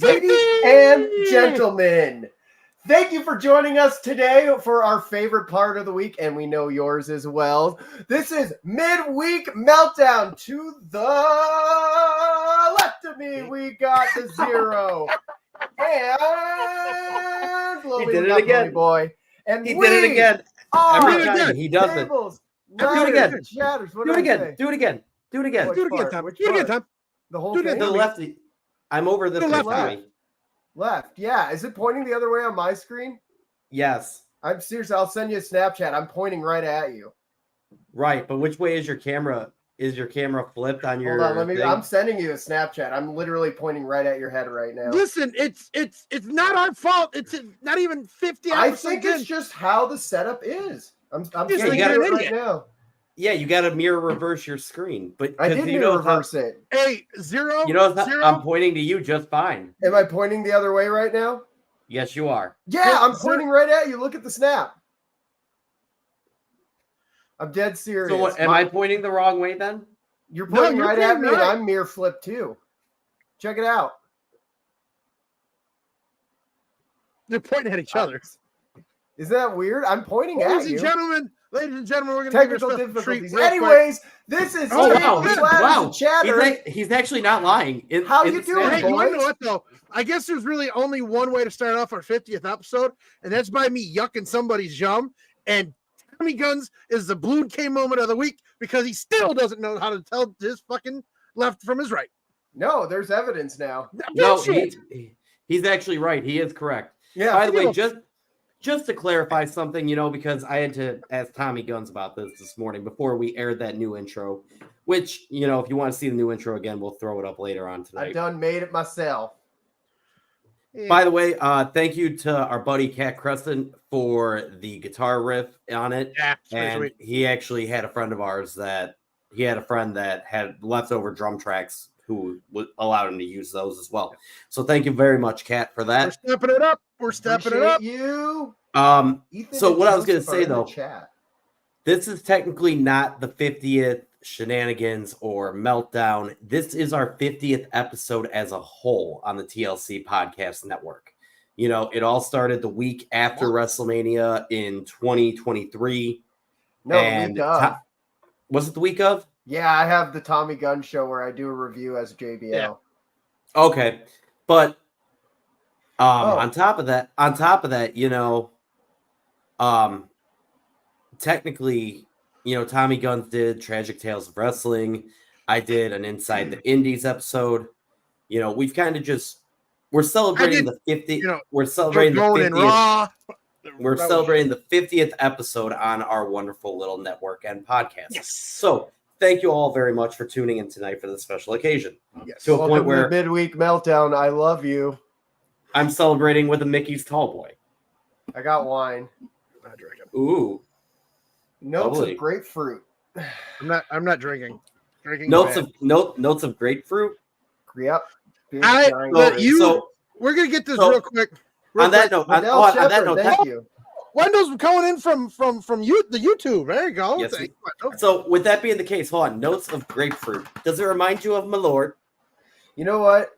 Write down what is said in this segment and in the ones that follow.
Ladies and gentlemen, thank you for joining us today for our favorite part of the week, and we know yours as well. This is Midweek Meltdown. To the left of me, we got the Zero. And he did it again. Ponyboy. And he did it again. Every time he does it. Do it again. Chatters. Do it again. Do it again. Do it again. Do it again, Tom. Do it again, Tom. The whole thing? The lefty. I'm over this left. Left. Yeah. Is it pointing the other way on my screen? Yes. I'm serious. I'll send you a Snapchat. I'm pointing right at you. Right, but which way is your camera? Is your camera flipped on your? Hold on, I'm sending you a Snapchat. I'm literally pointing right at your head right now. Listen, it's not our fault. It's not even 50 I think it's just how the setup is. I'm just thinking it right now. Yeah, you got to mirror reverse your screen, but I did mirror reverse it. Hey, Zero. You know, Zero? I'm pointing to you just fine. Am I pointing the other way right now? Yes, you are. Yeah, I'm pointing right at you. Look at the snap. I'm dead serious. So what? Am I pointing the wrong way then? You're pointing right at me, and I'm mirror flip too. Check it out. They're pointing at each other. Isn't that weird? I'm pointing at you. Ladies and gentlemen, we're going to technical difficulties. Anyways, this is wow. Chatter. He's actually not lying. How you doing, boys? You know what though? I guess there's really only one way to start off our 50th episode, and that's by me yucking somebody's yum. And Tommy Guns is the Blue K moment of the week because he still doesn't know how to tell his fucking left from his right. No, there's evidence now. No, he's actually right. He is correct. Yeah. By the way, just to clarify something, you know, because I had to ask Tommy Guns about this morning before we aired that new intro, which, you know, if you want to see the new intro again, we'll throw it up later on tonight. I done made it myself. Yeah. By the way, thank you to our buddy Cat Crescent for the guitar riff on it. Yeah, and sweet. he actually had a friend of ours that had leftover drum tracks who would allow him to use those as well. So thank you very much, Cat, for that. We're stepping it up. Appreciate you. Ethan, so what I was going to say though, this is technically not the 50th shenanigans or meltdown. This is our 50th episode as a whole on the TLC podcast network. You know, it all started the week after WrestleMania in 2023. No, and week of. Was it the week of? Yeah, I have the Tommy Gunn show where I do a review as JBL. Yeah. Okay, but on top of that, you know, technically, you know, Tommy Guns did Tragic Tales of Wrestling. I did an Inside the Indies episode. You know, we've kind of we're celebrating the 50th. You know, we're celebrating the 50th. We're celebrating the 50th episode on our wonderful little network and podcast. Yes. So thank you all very much for tuning in tonight for this special occasion. Yes. To a point where Midweek Meltdown, I love you. I'm celebrating with a Mickey's Tall Boy. I got wine. I'm not drinking. Ooh. Notes of grapefruit. I'm not drinking. Notes of grapefruit. Yep. We're gonna get this real quick. On that note, thank you. Wendell's coming in from the YouTube. There you go. Yes, so with that being the case, hold on. Notes of grapefruit. Does it remind you of Malort? You know what?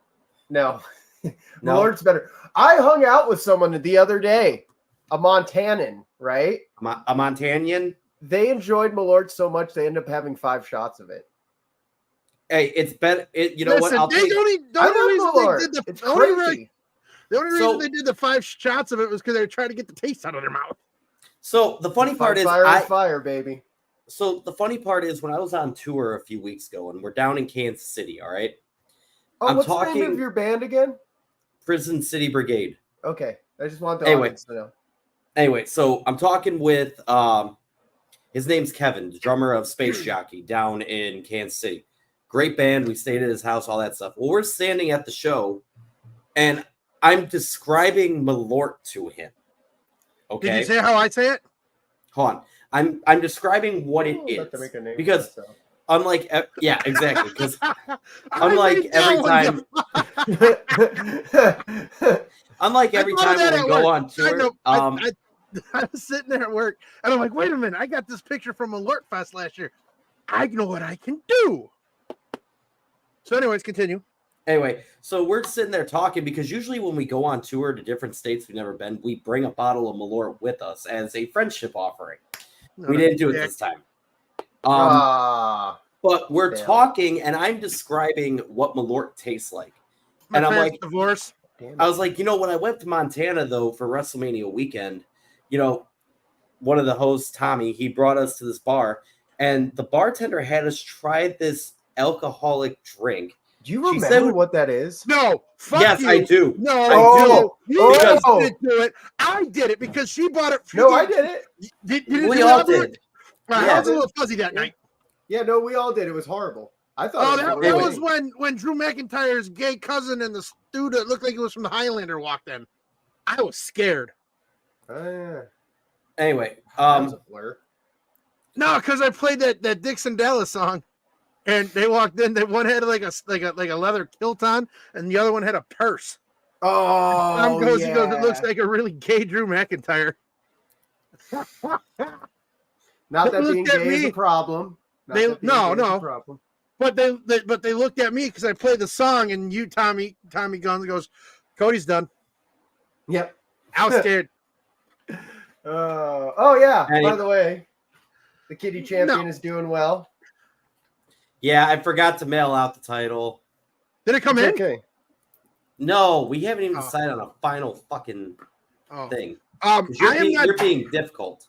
No. Malort's better. I hung out with someone the other day, a Montanan, right? A Montanian. They enjoyed Malort so much they ended up having 5 shots of it. Hey, it's better. You know what? The only reason they did the 5 shots of it was because they were trying to get the taste out of their mouth. So the funny part is, fire, baby. So the funny part is, when I was on tour a few weeks ago, and we're down in Kansas City, all right. What's the name of your band again? Prison City Brigade. Okay, I just want the audience to know. Anyway, so I'm talking with his name's Kevin, the drummer of Space Jockey down in Kansas City. Great band. We stayed at his house, all that stuff. Well, we're standing at the show, and I'm describing Malort to him. Okay. Did you say how I say it? Hold on. I'm describing what it is because unlike exactly, because unlike every time when we go on tour, I was sitting there at work and I'm like, wait a minute, I got this picture from Alert Fest last year. I know what I can do. So anyways, continue. Anyway, so we're sitting there talking because usually when we go on tour to different states we've never been, we bring a bottle of Malort with us as a friendship offering. We didn't do it this time. But we're talking, and I'm describing what Malort tastes like. And I'm like, divorce. I was like, when I went to Montana, though, for WrestleMania weekend, one of the hosts, Tommy, he brought us to this bar, and the bartender had us try this alcoholic drink. Do you remember what that is? No. Yes, you. I do. No, I do. You didn't do it. I did it because she bought it. No, I did it. We all did. I was a little fuzzy that night. Yeah, no, we all did. It was horrible. I thought. That was when Drew McIntyre's gay cousin and the dude that looked like he was from the Highlander walked in. I was scared. Anyway, that was a blur. No, because I played that Dixon Dallas song. And they walked in. That one had like a leather kilt on, and the other one had a purse. Oh, Tom goes, he goes, it looks like a really gay Drew McIntyre. Not that being gay is a problem. No. But they looked at me because I played the song, and Tommy Guns goes, Cody's done. Yep. I was scared. Oh yeah. By the way, the Kitty Champion is doing well. Yeah, I forgot to mail out the title. Did it come in? Okay. No, we haven't even decided on a final fucking thing. You're being difficult.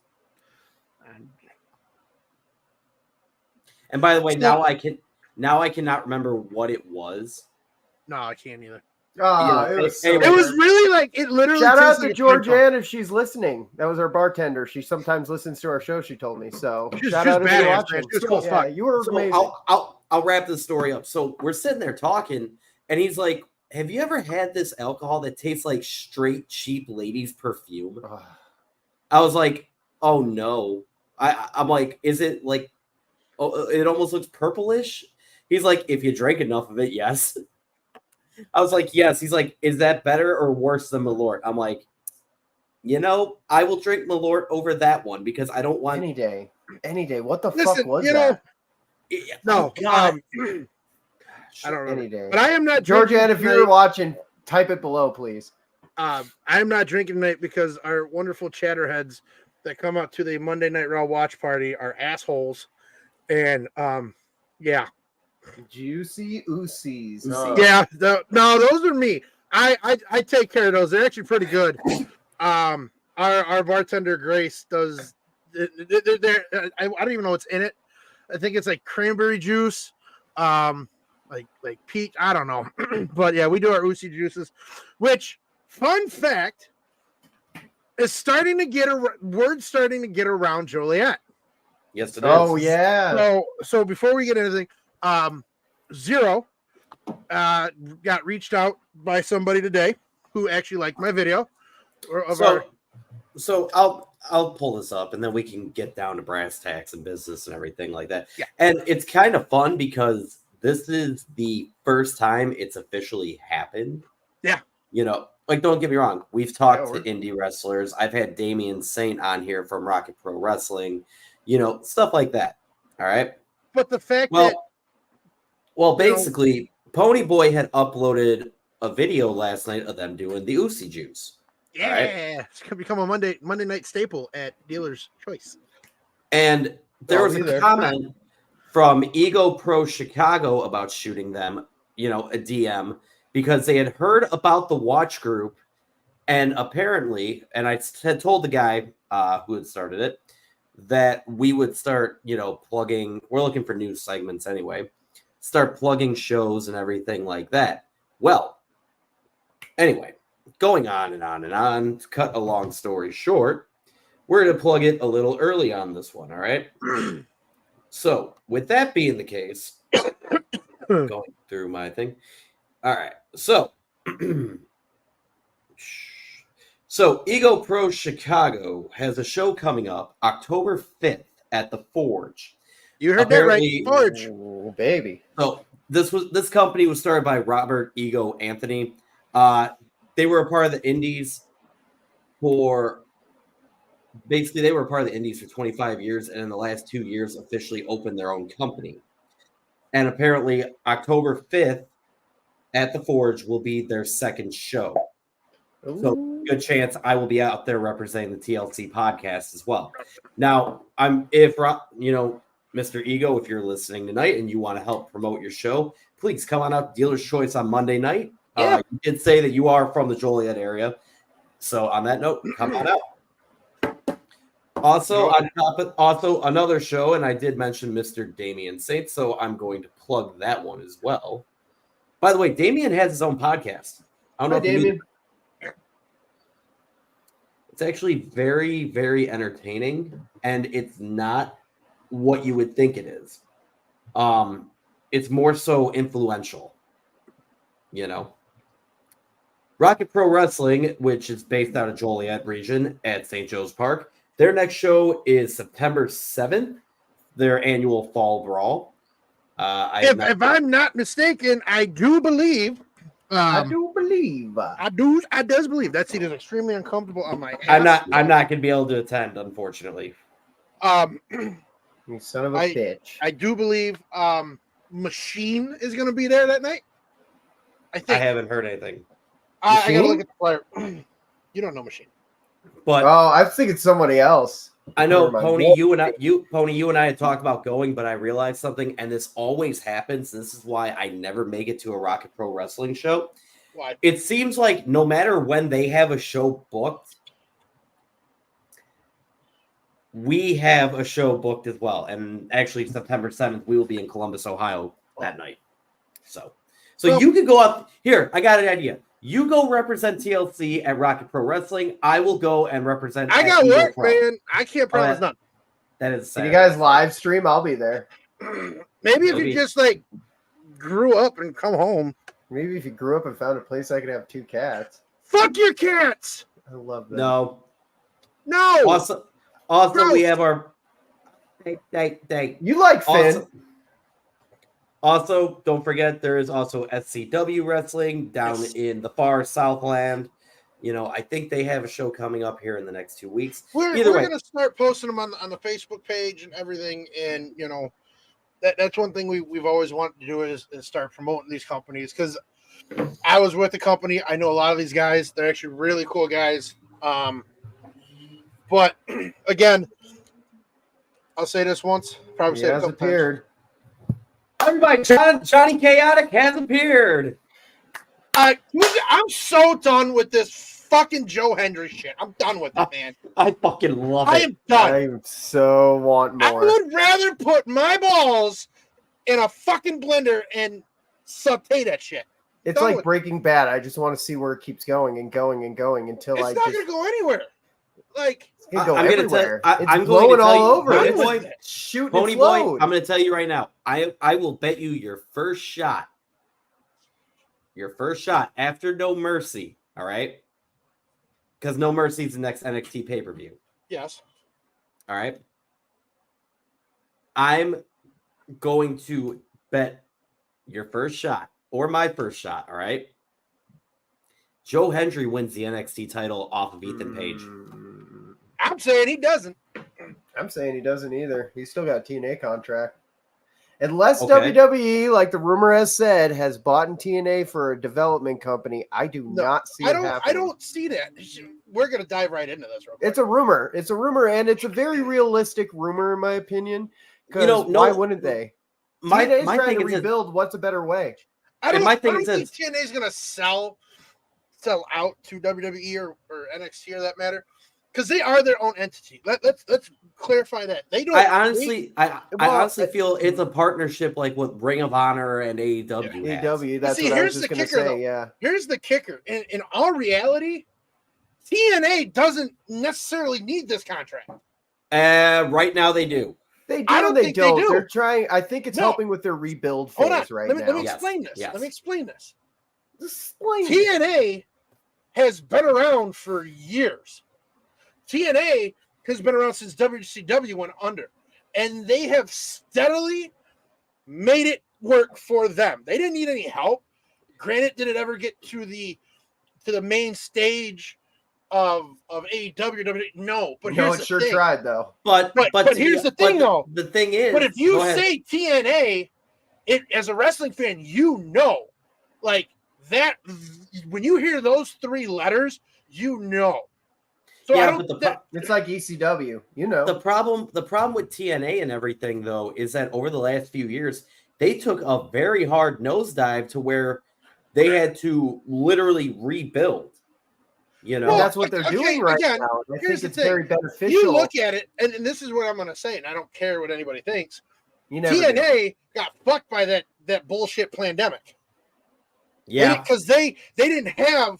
And by the way, now I cannot remember what it was. No, I can't either. It was really like it literally. Shout out to Georgianne if she's listening. That was our bartender. She sometimes listens to our show. She told me so. Shout out if you're watching. She was cool as fuck. You were amazing. I'll wrap this story up. So we're sitting there talking, and he's like, "Have you ever had this alcohol that tastes like straight cheap ladies' perfume?" I was like, "Oh no." I'm like, "Is it like? Oh, it almost looks purplish." He's like, "If you drink enough of it, yes." I was like, yes. He's like, is that better or worse than Malort? I'm like, I will drink Malort over that one because I don't want any day. What the fuck was that? No, God. I don't know. Any day. But I am not. Georgianne, if you're watching, type it below, please. I am not drinking tonight because our wonderful Chatterheads that come out to the Monday Night Raw watch party are assholes, and yeah. Juicy Oosies. Yeah, no, those are me. I take care of those. They're actually pretty good. Our bartender Grace does. I don't even know what's in it. I think it's like cranberry juice, like peach. I don't know, but yeah, we do our Oosie juices. Which, fun fact, is starting to get starting to get around Joliet. Yes, it is. Oh yeah. So before we get into anything. Zero got reached out by somebody today who actually liked my video. So I'll pull this up and then we can get down to brass tacks and business and everything like that. Yeah. And it's kind of fun because this is the first time it's officially happened. Yeah. Like, don't get me wrong. We've talked to indie wrestlers. I've had Damian Saint on here from Rocket Pro Wrestling, stuff like that. All right. But the fact Well, basically, Ponyboy had uploaded a video last night of them doing the Oosie juice. Yeah, right? It's gonna become a Monday night staple at Dealer's Choice. And there was a comment from Ego Pro Chicago about shooting them, a DM, because they had heard about the watch group, and apparently, and I had told the guy who had started it that we would start, plugging. We're looking for news segments anyway. Start plugging shows and everything like that. Well, anyway, going on and on and on, to cut a long story short, we're going to plug it a little early on this one, all right? So, with that being the case, going through my thing. All right, so Ego Pro Chicago has a show coming up October 5th at the Forge. You heard that right, Forge. Oh, baby. So this company was started by Robert Ego Anthony. They were a part of the Indies for 25 years, and in the last 2 years officially opened their own company. And apparently October 5th at the Forge will be their second show. Ooh. So good chance I will be out there representing the TLC podcast as well. Now, Mr. Ego, if you're listening tonight and you want to help promote your show, please come on out to Dealer's Choice on Monday night. Yeah. You did say that you are from the Joliet area. So on that note, come on out. Also, another show, and I did mention Mr. Damian Saint, so I'm going to plug that one as well. By the way, Damian has his own podcast. I don't know if Damian. It's actually very, very entertaining, and it's not what you would think it is. It's more so influential, Rocket Pro Wrestling, which is based out of Joliet region at St. Joe's Park. Their next show is September 7th, their annual Fall Brawl. If I'm not mistaken, I do believe. I believe that seat is extremely uncomfortable on my ass. I'm not going to be able to attend, unfortunately. You son of a bitch. I do believe Machine is going to be there that night. I think. I haven't heard anything. I got to look at the flyer. You don't know Machine. But I think it's somebody else. I know, Pony, you and I had talked about going, but I realized something, and this always happens. This is why I never make it to a Rocket Pro Wrestling show. Why? It seems like no matter when they have a show booked, we have a show booked as well. And actually, September 7th, we will be in Columbus, Ohio that night. So you can go up here. I got an idea. You go represent TLC at Rocket Pro Wrestling. I will go and represent. I got work, man. I can't promise nothing. That is. Can you guys live stream? I'll be there. Maybe if you just grew up and come home. Maybe if you grew up and found a place I could have 2 cats. Fuck your cats. I love them. No. Also, we have our. Thank. You like Finn. Also, don't forget, there is also SCW Wrestling down in the far Southland. I think they have a show coming up here in the next 2 weeks. We're going to start posting them on the Facebook page and everything. And, that's one thing we've always wanted to do is start promoting these companies. Because I was with the company. I know a lot of these guys. They're actually really cool guys. But, again, I'll say this once. Probably say it a couple times. Everybody, Johnny Chaotic has appeared. I'm so done with this fucking Joe Hendry shit. I'm done with it, man. I fucking love it. I am done. I so want more. I would rather put my balls in a fucking blender and saute that shit. It's like Breaking Bad. I just want to see where it keeps going and going and going until it's not going to go anywhere. It's going to go everywhere. I'm blowing all over. Ponyboy, shooting Ponyboy, I'm going to tell you right now. I will bet you your first shot after No Mercy, all right? Because No Mercy is the next NXT pay-per-view. Yes. All right? I'm going to bet your first shot or my first shot, all right? Joe Hendry wins the NXT title off of Ethan Page. I'm saying he doesn't. I'm saying he doesn't either. He's still got a TNA contract. Unless WWE, like the rumor has said, has bought in TNA for a development company, I do not see it happening. I don't see that. We're going to dive right into this real quick. It's a rumor. It's a rumor, and it's a very realistic rumor, in my opinion. Because why wouldn't they? TNA's trying to rebuild. What's a better way? I don't think TNA's going to sell out to WWE or NXT or that matter. Because they are their own entity. Let's clarify that. They don't. I honestly feel it's a partnership like what Ring of Honor and AEW. AEW. That's what I was just going to say. Yeah. Here's the kicker. In all reality, TNA doesn't necessarily need this contract. Right now they do. They do. I don't think they do. They're trying. I think it's helping with their rebuild phase right now. Let me explain this. Yes. Let me explain this. Explain. TNA has been around for years. TNA has been around since WCW went under, and they have steadily made it work for them. They didn't need any help. Granted, did it ever get to the main stage of AEW? No, but here's the thing. Tried though. But here's the thing, though. The thing is, but if you say TNA, as a wrestling fan, like that when you hear those 3 letters, you know. So yeah, but it's like ECW, you know. The problem with TNA and everything, though, is that over the last few years, they took a very hard nosedive to where they had to literally rebuild. You know, well, that's what they're doing right now. I think it's very beneficial. You look at it, and this is what I'm going to say, and I don't care what anybody thinks. TNA got fucked by that bullshit pandemic. Yeah, because they didn't have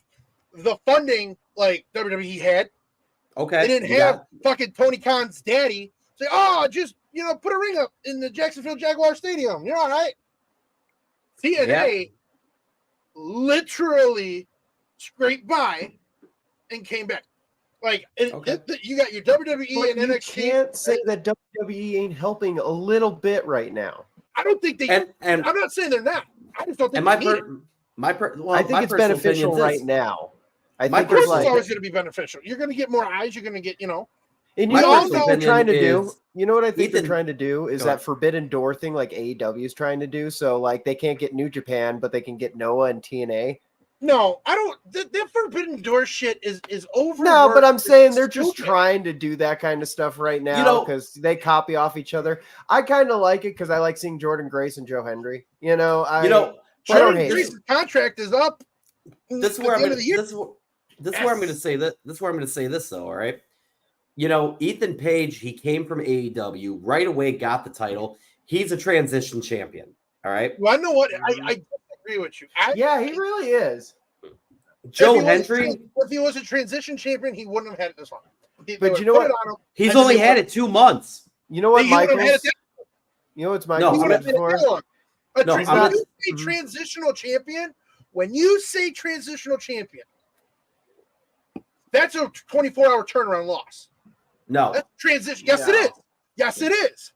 the funding like WWE had. Okay, they didn't have fucking Tony Khan's daddy say, "Oh, just put a ring up in the Jacksonville Jaguar Stadium. You're all right." TNA literally scraped by and came back. Like you got your WWE and NXT. You can't say that WWE ain't helping a little bit right now. I don't think they. And I'm not saying they're not. I just don't think they need it. I think it's beneficial right now. I think it's always going to be beneficial. You're going to get more eyes. You're going to get And you know what they're trying to do? You know what I think they're trying to do is that Forbidden Door thing, like AEW is trying to do. So like they can't get New Japan, but they can get Noah and TNA. No, I don't. That Forbidden Door shit is over. No, but I'm saying they're just trying to do that kind of stuff right now because they copy off each other. I kind of like it because I like seeing Jordan Grace and Joe Hendry. Jordan Grace's contract is up. This is where I'm going to say that. This is where I'm going to say this though. All right. Ethan Page, he came from AEW right away, got the title. He's a transition champion. All right. Well, I know what I agree with you. He really is. Joe Hendry. If he was a transition champion, he wouldn't have had it this long. But you know what? He's only had it 2 months. You know what, Michael? You know what's Michael's for? A transitional champion. When you say transitional champion, that's a 24-hour turnaround loss. No. That's transition. Yes, it is. Yes, it is.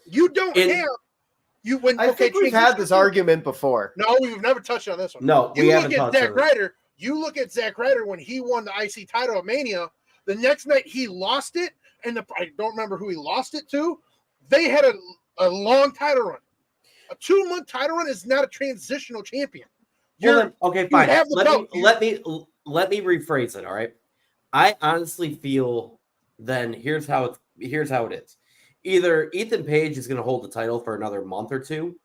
You don't have you when I think we've had this argument before. No, we've never touched on this one. No, we haven't touched on it. You look at Zack Ryder when he won the IC title at Mania. The next night he lost it, and I don't remember who he lost it to. They had a long title run. A 2-month title run is not a transitional champion. Okay, fine. Let me rephrase it. All right. I honestly feel then here's how it is. Either Ethan Page is going to hold the title for another month or two,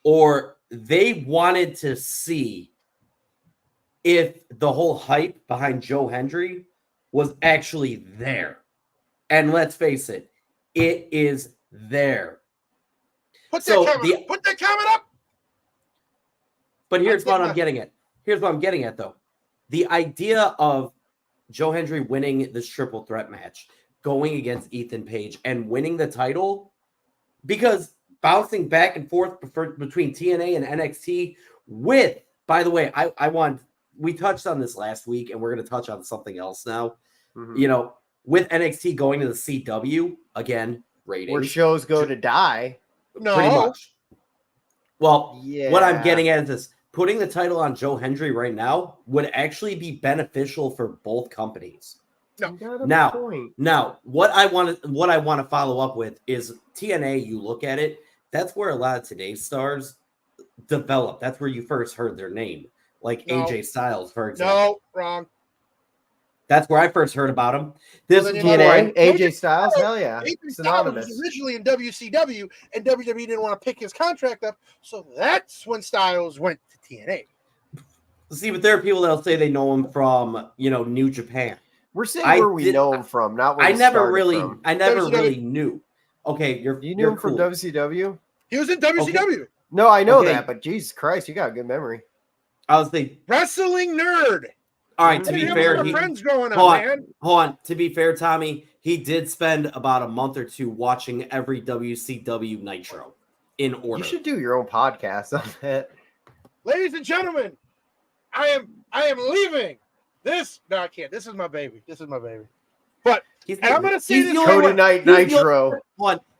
or they wanted to see if the whole hype behind Joe Hendry was actually there. And let's face it, it is there. Put that comment up. But here's what I'm getting at. Here's what I'm getting at, though. The idea of Joe Hendry winning this triple threat match, going against Ethan Page and winning the title, because bouncing back and forth between TNA and NXT with, by the way, we touched on this last week and we're going to touch on something else now. Mm-hmm. With NXT going to the CW, again, ratings. Where shows go to die. No. Pretty much. Well, what I'm getting at is this. Putting the title on Joe Hendry right now would actually be beneficial for both companies. Now, what I want to follow up with is TNA. You look at it, that's where a lot of today's stars develop. That's where you first heard their name, like AJ Styles, for example. No, wrong. That's where I first heard about him. This is TNA, AJ Styles. Hell yeah, AJ Styles was originally in WCW, and WWE didn't want to pick his contract up, so that's when Styles went to TNA. See, but there are people that'll say they know him from New Japan. We're saying where we know him from, not where I never really knew. Okay, you knew him from WCW. He was in WCW. Okay. No, I know that, but Jesus Christ, you got a good memory. I was the wrestling nerd. All right, to be fair, hold on. To be fair, Tommy, he did spend about a month or two watching every WCW Nitro in order. You should do your own podcast on that. Ladies and gentlemen, I am leaving this. No, I can't. This is my baby. But I'm going to say this. Cody Night Nitro.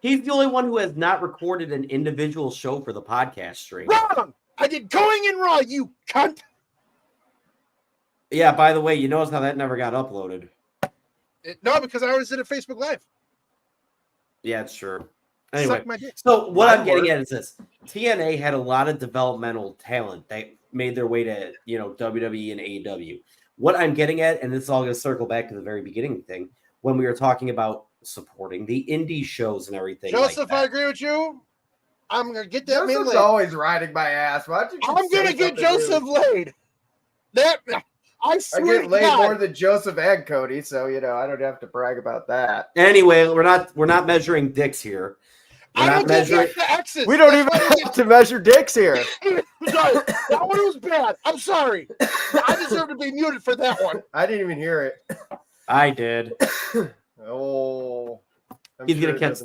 He's the only one who has not recorded an individual show for the podcast stream. Wrong. I did Going in Raw, you cunt. Yeah, by the way, you notice how that never got uploaded. No, because I always did it Facebook Live. Yeah, it's true. Anyway, so what I'm getting at is this. TNA had a lot of developmental talent that made their way to, WWE and AEW. What I'm getting at, and this is all going to circle back to the very beginning thing, when we were talking about supporting the indie shows and everything. Joseph, I agree with you. I'm going to get that man Joseph's laid. always riding my ass. Why don't you I'm going to get Joseph laid. I swear I get laid more than Joseph and Cody, so I don't have to brag about that. Anyway, we're not measuring dicks here. I don't measuring the X's. We don't even have to measure dicks here. Sorry, that one was bad. I'm sorry. I deserve to be muted for that one. I didn't even hear it. I did. Oh, he's gonna catch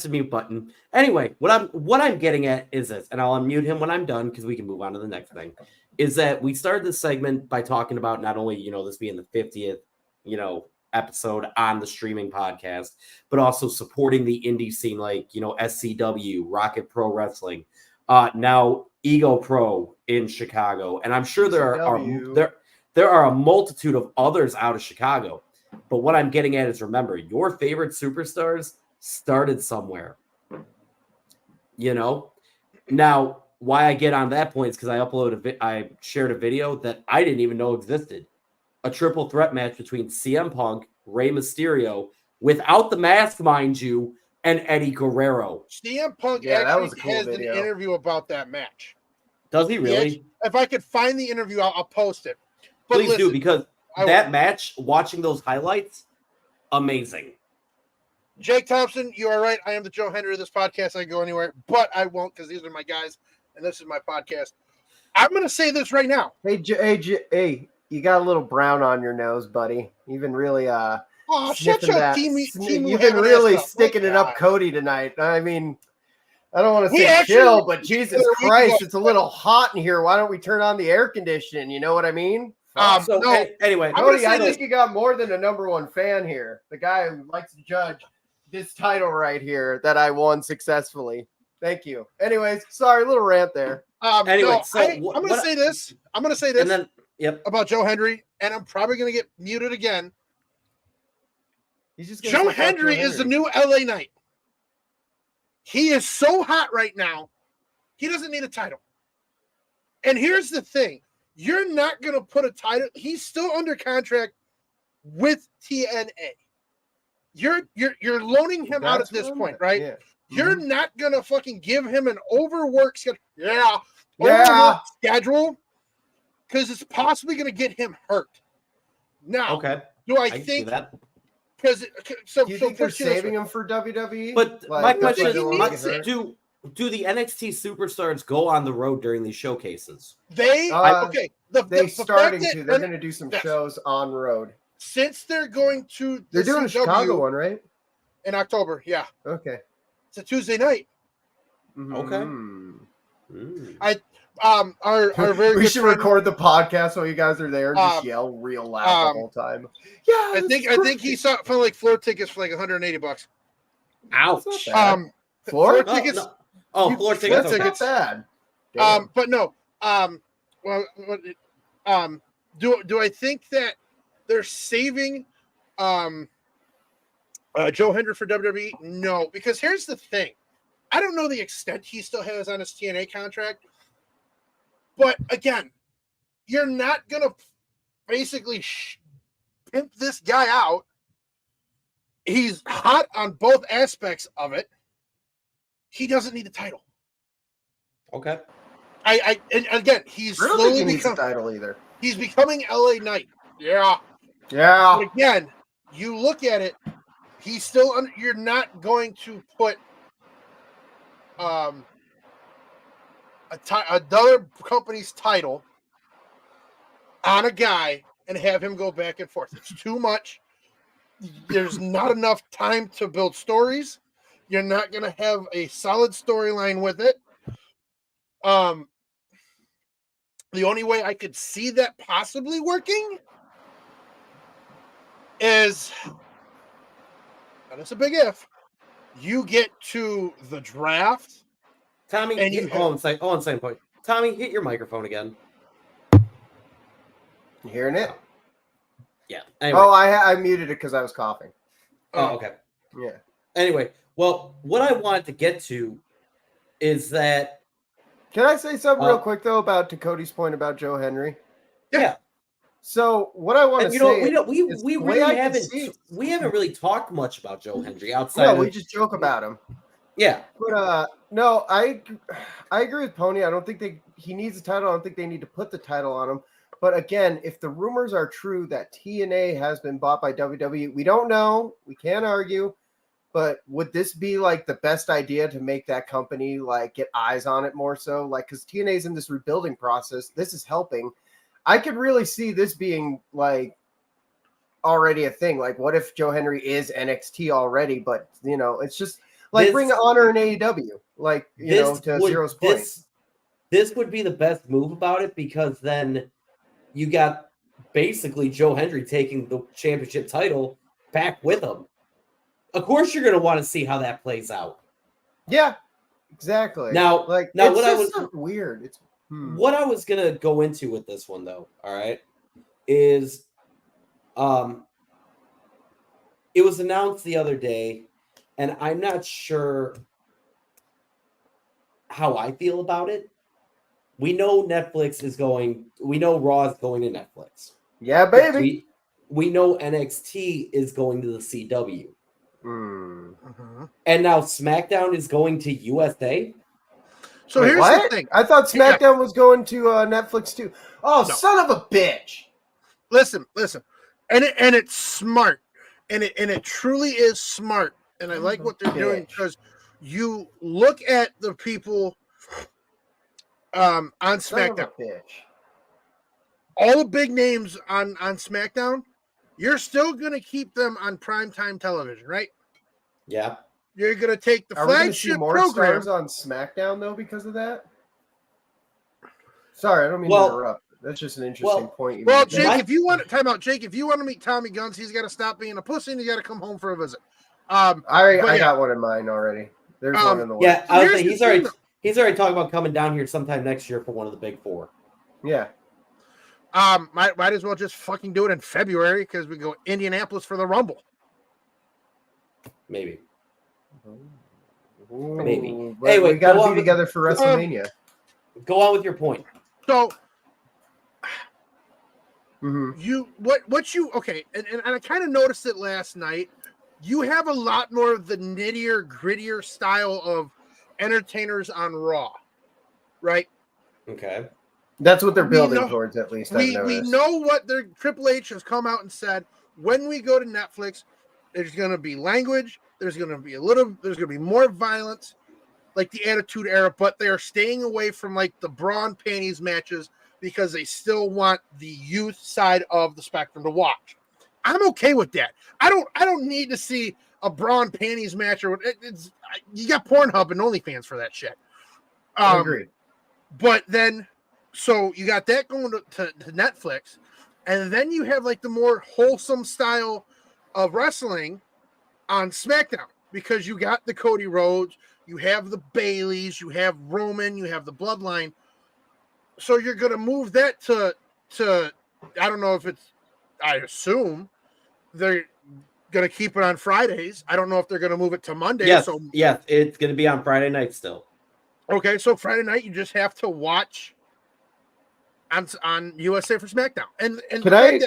the mute button. Anyway, what I'm getting at is this, and I'll unmute him when I'm done because we can move on to the next thing. Is that we started this segment by talking about not only this being the 50th episode on the streaming podcast, but also supporting the indie scene like SCW, Rocket Pro Wrestling, now Ego Pro in Chicago, and I'm sure there are a multitude of others out of Chicago. But what I'm getting at is, remember, your favorite superstars started somewhere. Now why I get on that point is because I shared a video that I didn't even know existed. A triple threat match between CM Punk, Rey Mysterio, without the mask, mind you, and Eddie Guerrero. CM Punk actually has an interview about that match. Does he really? If I could find the interview, I'll post it. But please do, because that match, watching those highlights, amazing. Jake Thompson, you are right. I am the Joe Hendry of this podcast. I can go anywhere, but I won't because these are my guys, and this is my podcast. I'm going to say this right now. Hey, you got a little brown on your nose, buddy. You've been really shut your team. You've been really sticking it up Cody tonight. I mean, I don't want to say chill, but Jesus Christ, it's a little hot in here. Why don't we turn on the air conditioning? You know what I mean? Anyway, Cody, I think you got more than a number one fan here. The guy who likes to judge this title right here that I won successfully. Thank you. Anyways, sorry, a little rant there. I'm going to say this. I'm going to say this. And then, yep. About Joe Hendry, and I'm probably going to get muted again. Joe Hendry is the new LA Knight. He is so hot right now, he doesn't need a title. And here's the thing. You're not going to put a title. He's still under contract with TNA. You're loaning him out at this point, right? Yeah. You're not going to fucking give him an overwork schedule. Overwork schedule. Because it's possibly going to get him hurt. Now, do I think that? Because do you think they're saving him for WWE? But my question is, do the NXT superstars go on the road during these showcases? They're starting to. They're going to do some shows on road. Since they're going to, they're doing a Chicago one, right? In October, yeah. Okay. It's a Tuesday night. Okay. Our very we should record the podcast while you guys are there and just yell real loud the whole time. Yeah, I think he saw for like floor tickets for like $180. Ouch. Floor tickets. No. Oh, floor tickets. That's not bad. But no. Do I think that they're saving Joe Hendry for WWE? No, because here's the thing. I don't know the extent he still has on his TNA contract. But again, you're not going to basically pimp this guy out. He's hot on both aspects of it. He doesn't need a title. Okay. And again, he's slowly becoming title either. He's becoming LA Knight. Yeah. Yeah. But again, you look at it, he's still under, you're not going to put another company's title on a guy and have him go back and forth. It's too much. There's not enough time to build stories. You're not going to have a solid storyline with it. The only way I could see that possibly working is, and it's a big if, you get to the draft. Tommy, on same point. Tommy, hit your microphone again. You hearing it? Yeah. Anyway. Oh, I muted it because I was coughing. Oh, okay. Yeah. Anyway, well, what I wanted to get to is that Can I say something real quick though about to Cody's point about Joe Henry? Yeah. So what I want to say, we haven't really talked much about Joe Henry outside. No, we just joke about him. Yeah, but no, I agree with Pony. I don't think he needs a title. I don't think they need to put the title on him. But again, if the rumors are true that TNA has been bought by WWE, we don't know. We can't argue. But would this be like the best idea to make that company like get eyes on it more so? Like, because TNA's in this rebuilding process. This is helping. I could really see this being like already a thing. Like, what if Joe Henry is NXT already? But it's just like bring honor in AEW. Like, to Zero's point. This would be the best move about it because then you got basically Joe Henry taking the championship title back with him. Of course, you're going to want to see how that plays out. Yeah, exactly. Now, what I was going to go into with this one, though, all right, is it was announced the other day, and I'm not sure how I feel about it. We know Netflix is going. We know Raw is going to Netflix. Yeah, baby. We know NXT is going to the CW. Mm-hmm. And now SmackDown is going to USA. So here's the thing. I thought SmackDown was going to Netflix too. Oh, no. Son of a bitch! Listen, and it's smart, and it truly is smart, and I like what they're doing because you look at the people on SmackDown. All the big names on SmackDown, you're still going to keep them on primetime television, right? Yeah. You're going to take the flagship program. Stars on SmackDown, though, because of that? Sorry, I don't mean to interrupt. That's just an interesting point. Jake, if you want to meet Tommy Guns, he's got to stop being a pussy and he's got to come home for a visit. I got one in mind already. There's one in the works. Yeah, I was saying he's already talking about coming down here sometime next year for one of the big four. Yeah. Might as well just fucking do it in February because we go Indianapolis for the Rumble. Maybe. Maybe. Anyway, we got to be together for WrestleMania. Go on with your point. So, and I kind of noticed it last night. You have a lot more of the nittier, grittier style of entertainers on Raw, right? Okay. That's what they're building towards, at least. We know what their Triple H has come out and said. When we go to Netflix, there's going to be language. There's going to be more violence, like the Attitude Era, but they are staying away from like the bra and panties matches because they still want the youth side of the spectrum to watch. I'm okay with that. I don't need to see a bra and panties match or you got Pornhub and OnlyFans for that shit. I agree. But then, so you got that going to Netflix, and then you have like the more wholesome style of wrestling on SmackDown because you got the Cody Rhodes, you have the Baileys, you have Roman, you have the Bloodline. So you're going to move that to I don't know if it's, I assume they're going to keep it on Fridays. I don't know if they're going to move it to Monday. Yes, it's going to be on Friday night still. Okay, so Friday night you just have to watch on USA for SmackDown. And Could I?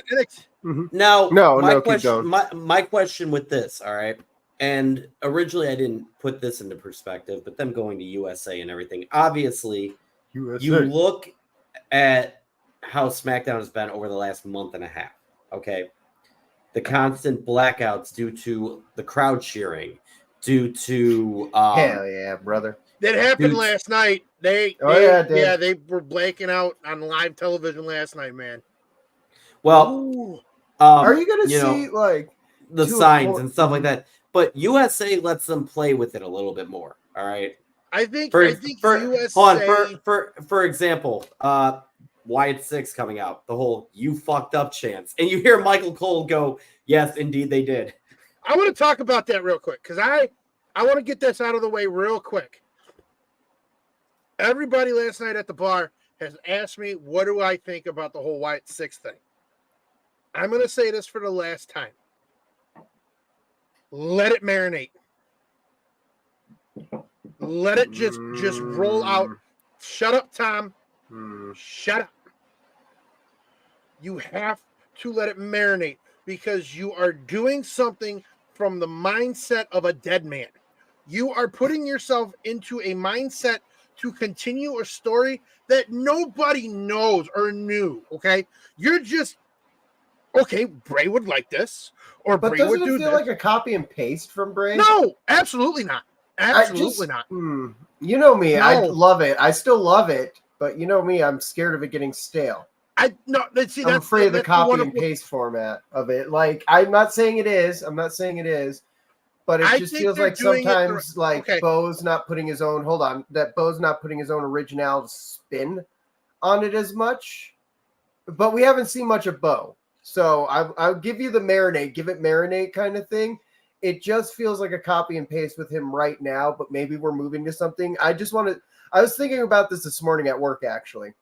Now, no. My question with this, all right. And originally I didn't put this into perspective, but them going to USA and everything. Obviously, you look at how SmackDown has been over the last month and a half. Okay, the constant blackouts due to the crowd cheering, due to hell yeah, brother. That happened last night. They were blanking out on live television last night, man. Well, are you gonna see like the signs and stuff like that? But USA lets them play with it a little bit more. All right. I think USA. Hold on, for example, Wyatt 6 coming out, the whole "you fucked up" chance, and you hear Michael Cole go, "Yes, indeed, they did." I want to talk about that real quick because I want to get this out of the way real quick. Everybody last night at the bar has asked me, what do I think about the whole Wyatt 6 thing? I'm going to say this for the last time. Let it marinate. Let it just roll out Shut up, Tom. Hmm. Shut up. You have to let it marinate because you are doing something from the mindset of a dead man. You are putting yourself into a mindset to continue a story that nobody knows or knew, okay? You're just, okay, Bray would like this, or But Bray would doesn't do it feel this. like a copy and paste from Bray? No, absolutely not. Absolutely not. You know me. No. I love it. I still love it. But you know me. I'm scared of it getting stale. I'm afraid of the copy and paste format of it. Like, I'm not saying it is. But it just feels like sometimes Bo's not putting his own original spin on it as much. But we haven't seen much of Bo. So I'll give you the marinate, give it marinate kind of thing. It just feels like a copy and paste with him right now, but maybe we're moving to something. I was thinking about this morning at work, actually.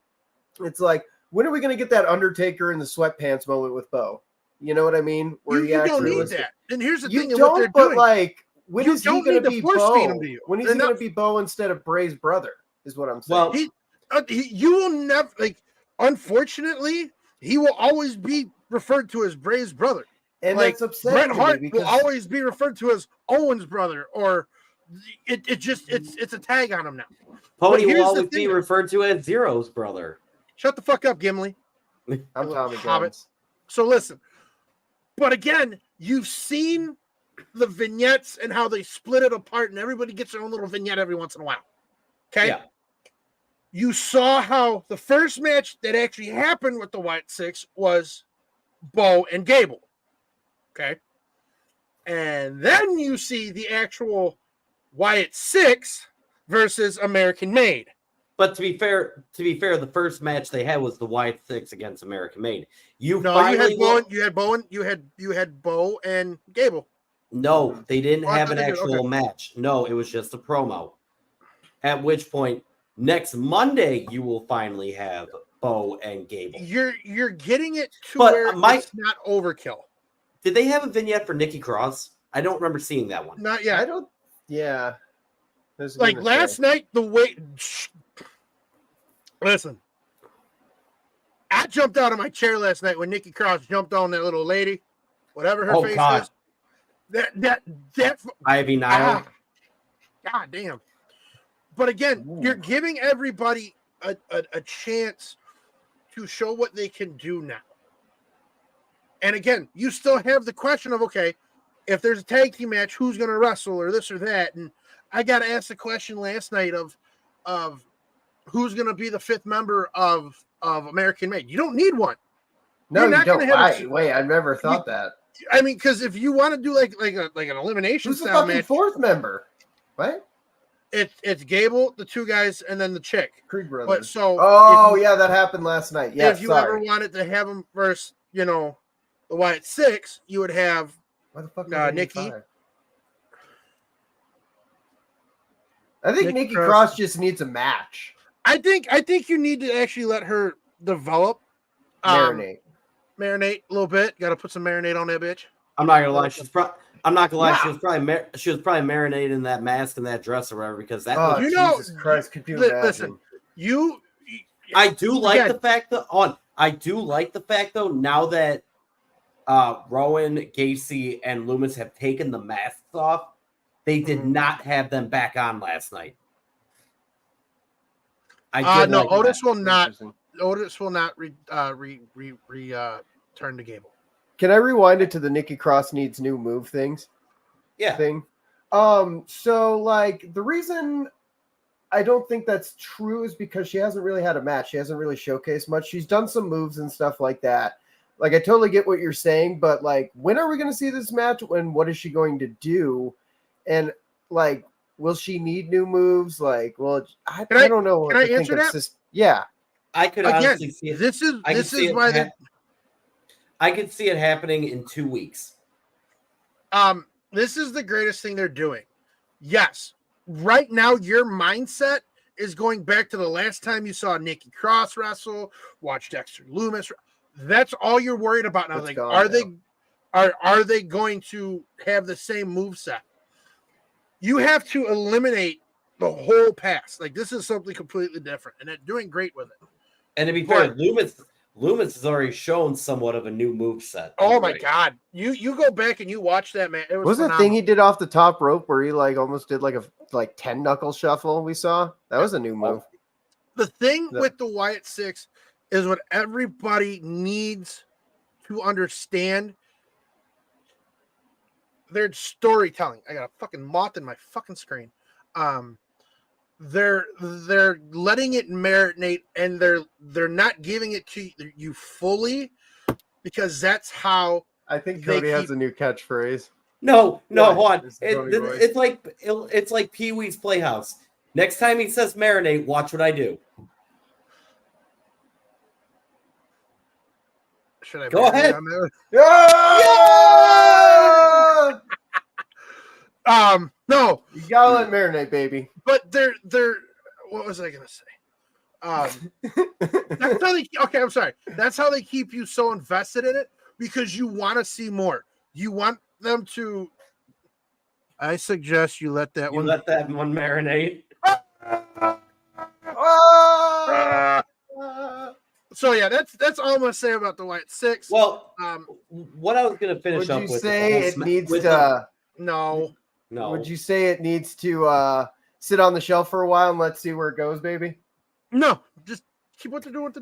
It's like, when are we going to get that Undertaker in the sweatpants moment with Bo? You know what I mean? Where you don't need that. And here's the thing. What they're doing. Like, when is he going to be Bo? When is he going to be Bo instead of Bray's brother? Is what I'm saying. Well, you will never, like, unfortunately, he will always be referred to as Bray's brother. And like, that's upsetting. Bret Hart will always be referred to as Owen's brother, or it's a tag on him now. Pony will always be referred to as Zero's brother. Shut the fuck up, Gimli. I'm Tommy Jones. So listen, but again, you've seen the vignettes and how they split it apart, and everybody gets their own little vignette every once in a while. Okay. Yeah. You saw how the first match that actually happened with the Wyatt Six was Bo and Gable. Okay. And then you see the actual Wyatt Six versus American Made. But to be fair, the first match they had was the Wyatt Six against American Made. You had Bo and Gable. No, they didn't have an actual match. No, it was just a promo. At which point, next Monday you will finally have Bo and Gable. You're getting it to where it's not overkill. Did they have a vignette for Nikki Cross? I don't remember seeing that one. Not yet. Yeah. Like last night, listen. I jumped out of my chair last night when Nikki Cross jumped on that little lady, whatever her face is. That Ivy Nile. God damn. But again, you're giving everybody a chance to show what they can do now. And again, you still have the question of, okay, if there's a tag team match, who's going to wrestle or this or that? And I got to ask the question last night of who's going to be the fifth member of American Made. You don't need one. No, you don't. Wait, I never thought that. I mean, because if you want to do like an elimination style match, who's the fucking fourth member? What? It's Gable, the two guys, and then the chick. Creed brothers. But so, that happened last night. Yeah, if you ever wanted to have them versus, the Wyatt Six, you would have Nikki. I think Nikki Cross just needs a match. I think you need to actually let her develop, marinate a little bit. Got to put some marinade on that bitch. I'm not gonna lie. I'm not gonna lie. She was probably marinated in that mask and that dress or whatever, because that. Oh, Jesus Christ! Could you imagine? Listen, I do like the fact though. Now that Rowan, Gacy, and Loomis have taken the masks off, they did not have them back on last night. Otis will not. Otis will not return to Gable. Can I rewind it to the Nikki Cross needs new move things? Yeah. Thing. So like the reason I don't think that's true is because she hasn't really had a match. She hasn't really showcased much. She's done some moves and stuff like that. Like, I totally get what you're saying, but like, when are we going to see this match? And what is she going to do? And like, will she need new moves? Like, well, I don't know. Can I answer that? Yeah. I could honestly see it. I could see it happening in 2 weeks. This is the greatest thing they're doing. Yes. Right now, your mindset is going back to the last time you saw Nikki Cross wrestle, watch Dexter Loomis. That's all you're worried about now. Like, are they going to have the same moveset? You have to eliminate the whole past. Like, this is something completely different, and they're doing great with it. And to be fair, Loomis has already shown somewhat of a new moveset. Oh my God. You go back and you watch that, man. It was the thing he did off the top rope where he like almost did like a 10 knuckle shuffle we saw? That was a new move. The thing with the Wyatt Six is what everybody needs to understand. Their storytelling. I got a fucking moth in my fucking screen. They're letting it marinate, and they're not giving it to you fully, because that's how I think Cody has a new catchphrase. No, hold on. It's like Pee-wee's Playhouse. Next time he says marinate, watch what I do. Should I go ahead? No, you gotta let marinate, baby. But they're what was I gonna say? That's how I'm sorry. That's how they keep you so invested in it, because you want to see more. You want them to. I suggest you let that one marinate. So yeah, that's all I'm gonna say about the Wyatt Six. Well, what I was gonna finish up with. Would you say it needs to? No. Would you say it needs to sit on the shelf for a while and let's see where it goes, baby? No, just keep what they're doing.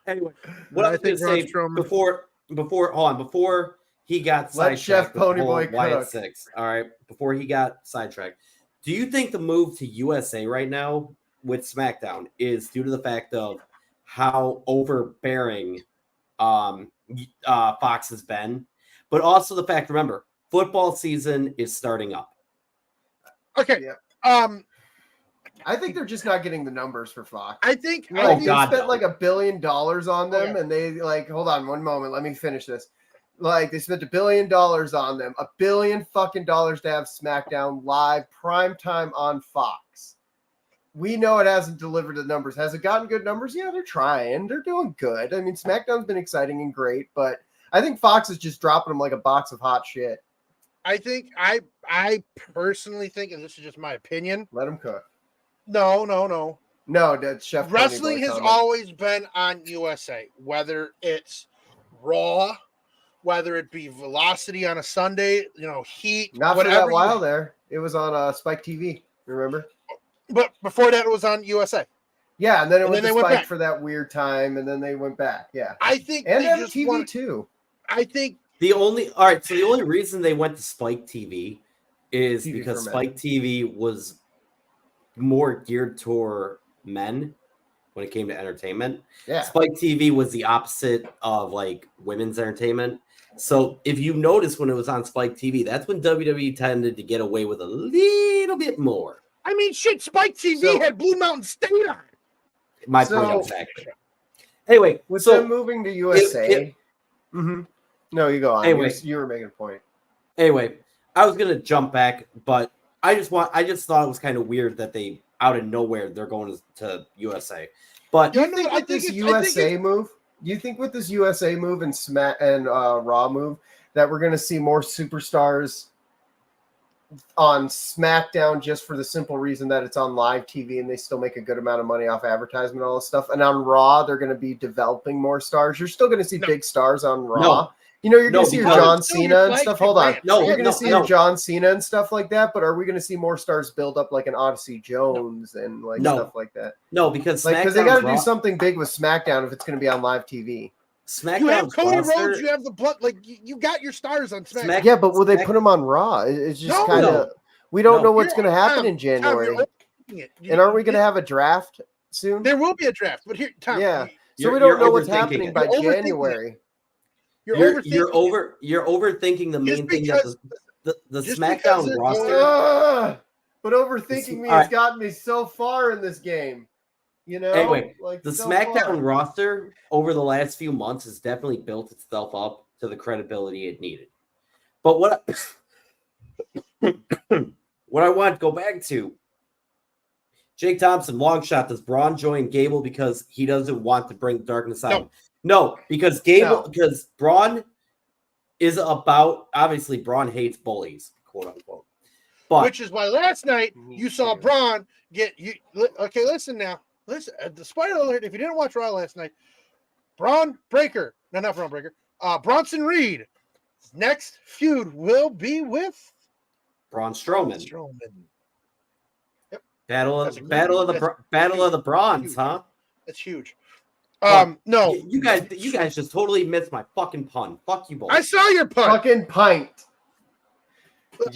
Anyway, what I was going to say before he got sidetracked, Chef Ponyboy Wyatt Six. All right, before he got sidetracked, do you think the move to USA right now with SmackDown is due to the fact of how overbearing Fox has been, but also the fact, remember, football season is starting up. Okay. Yeah. I think they're just not getting the numbers for Fox. I think they spent like $1 billion on them, and they hold on one moment, let me finish this. Like, they spent $1 billion on them, $1 billion fucking dollars to have SmackDown live primetime on Fox. We know it hasn't delivered the numbers. Has it gotten good numbers? Yeah, they're trying. They're doing good. I mean, SmackDown's been exciting and great, but I think Fox is just dropping them like a box of hot shit. I think I personally think, and this is just my opinion. Let them cook. No, that's Chef. Wrestling has always been on USA, whether it's Raw, whether it be Velocity on a Sunday, Heat. Not for that while there. It was on Spike TV. Remember? But before that, it was on USA. Yeah, and then it went to Spike for that weird time, and then they went back. Yeah, I think, and MTV too. I think the only reason they went to Spike TV is because Spike TV was more geared toward men when it came to entertainment. Yeah, Spike TV was the opposite of like women's entertainment. So if you notice when it was on Spike TV, that's when WWE tended to get away with a little bit more. I mean, shit, Spike TV had Blue Mountain State on. My point exactly. Anyway, with them moving to USA. No, you go on. Anyway, you were making a point. Anyway, I was gonna jump back, but I just thought it was kind of weird that they out of nowhere they're going to USA. But do you think with this USA move and Raw move that we're gonna see more superstars on SmackDown just for the simple reason that it's on live TV and they still make a good amount of money off advertisement and all this stuff? And on Raw, they're going to be developing more stars. You're still going to see big stars on Raw. You're going to see your John Cena and stuff. Hold on. You're going to see your John Cena and stuff like that. But are we going to see more stars build up like an Odyssey Jones and stuff like that? No, because they got to do something big with SmackDown if it's going to be on live TV. SmackDown. You have Cody Rhodes. You have the blood. Like you got your stars on SmackDown. Yeah, but will they put them on Raw? It's just kind of. We don't know what's going to happen in January. And aren't we going to have a draft soon? There will be a draft, but here, Tom. Yeah. So we don't know what's happening by January. You're overthinking the main thing that the SmackDown roster. But overthinking me has gotten me so far in this game. Anyway, the SmackDown roster over the last few months has definitely built itself up to the credibility it needed. But what I want to go back to, Jake Thompson, long shot. Does Braun join Gable because he doesn't want to bring darkness out? No, because because Braun is about, obviously Braun hates bullies, quote unquote. which is why last night you saw Braun get you. Okay, listen now. Listen, spoiler alert, if you didn't watch Raw last night, Bronson Reed next feud will be with Braun Strowman. Yep. Battle of the Brawns, huh? That's huge. No, you guys just totally missed my fucking pun. Fuck you both. I saw your pun. Fucking pint.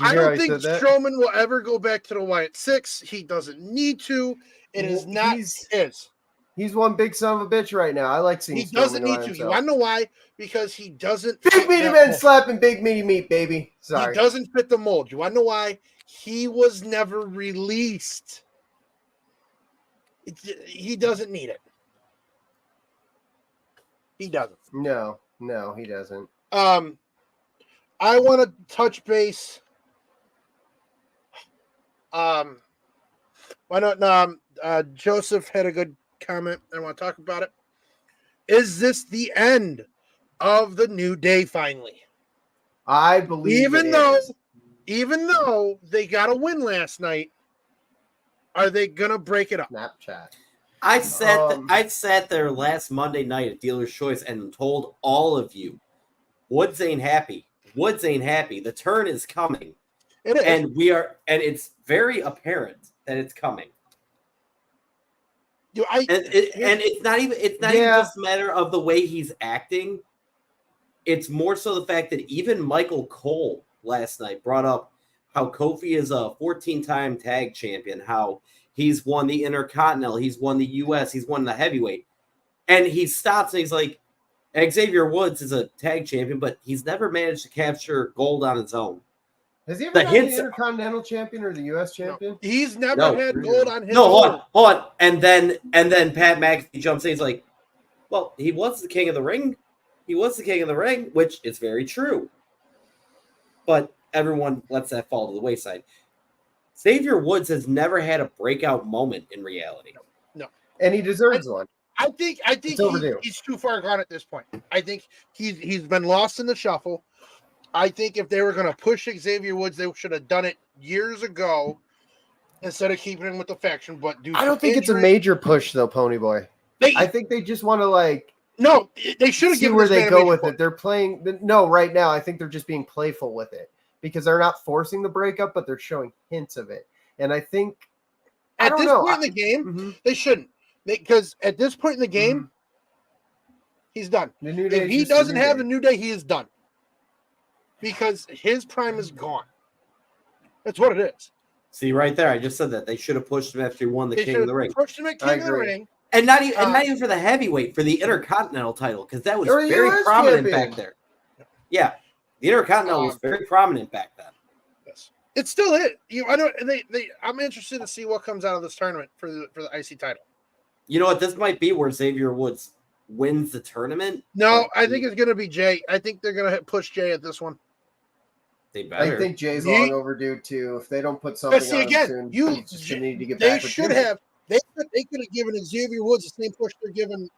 I don't think Strowman will ever go back to the Wyatt Six. He doesn't need to. It is not his. He's one big son of a bitch right now. I like seeing. He doesn't need to. You want to know why? Because he doesn't. Big meaty men slapping big meaty meat, baby. Sorry. He doesn't fit the mold. You want to know why? He was never released. He doesn't need it. He doesn't. No, he doesn't. I want to touch base. Why not? Joseph had a good comment. I want to talk about it. Is this the end of the New Day finally? I believe even though they got a win last night, are they gonna break it up? Snapchat. I sat there last Monday night at Dealer's Choice and told all of you, Woods ain't happy. The turn is coming. It is. And it's very apparent that it's coming. It's not even just a matter of the way he's acting. It's more so the fact that even Michael Cole last night brought up how Kofi is a 14-time tag champion, how he's won the Intercontinental, he's won the US, he's won the heavyweight. And he stops and he's like, Xavier Woods is a tag champion, but he's never managed to capture gold on his own. Has he ever been the Intercontinental champion or the US champion? No. He's never had gold on his own. Hold on. And then Pat McAfee jumps in. He's like, well, he was the king of the ring. Which is very true. But everyone lets that fall to the wayside. Xavier Woods has never had a breakout moment in reality. No. And he deserves one. I think he's too far gone at this point. I think he's been lost in the shuffle. I think if they were going to push Xavier Woods, they should have done it years ago instead of keeping him with the faction. But I don't think it's a major push, though, Ponyboy. I think they just want to No, they should have given where they go with it. They're playing. No, right now, I think they're just being playful with it because they're not forcing the breakup, but they're showing hints of it. And I think at this point in the game, they shouldn't. Because at this point in the game, he's done. If he doesn't have the New Day, he is done. Because his prime is gone. That's what it is. See, right there, I just said that. They should have pushed him after he won the King of the Ring. Pushed him at King of the Ring. And not even for the heavyweight, for the Intercontinental title, because that was very prominent back there. Yeah, the Intercontinental was very prominent back then. Yes, it's still it. I'm interested to see what comes out of this tournament for the IC title. You know what? This might be where Xavier Woods wins the tournament. No, I think it's going to be Jay. I think they're going to push Jay at this one. They better. I think Jay's long overdue too. If they don't put something on him soon, he's just going to need to get back. They should have. They could have given Xavier Woods the same push they're giving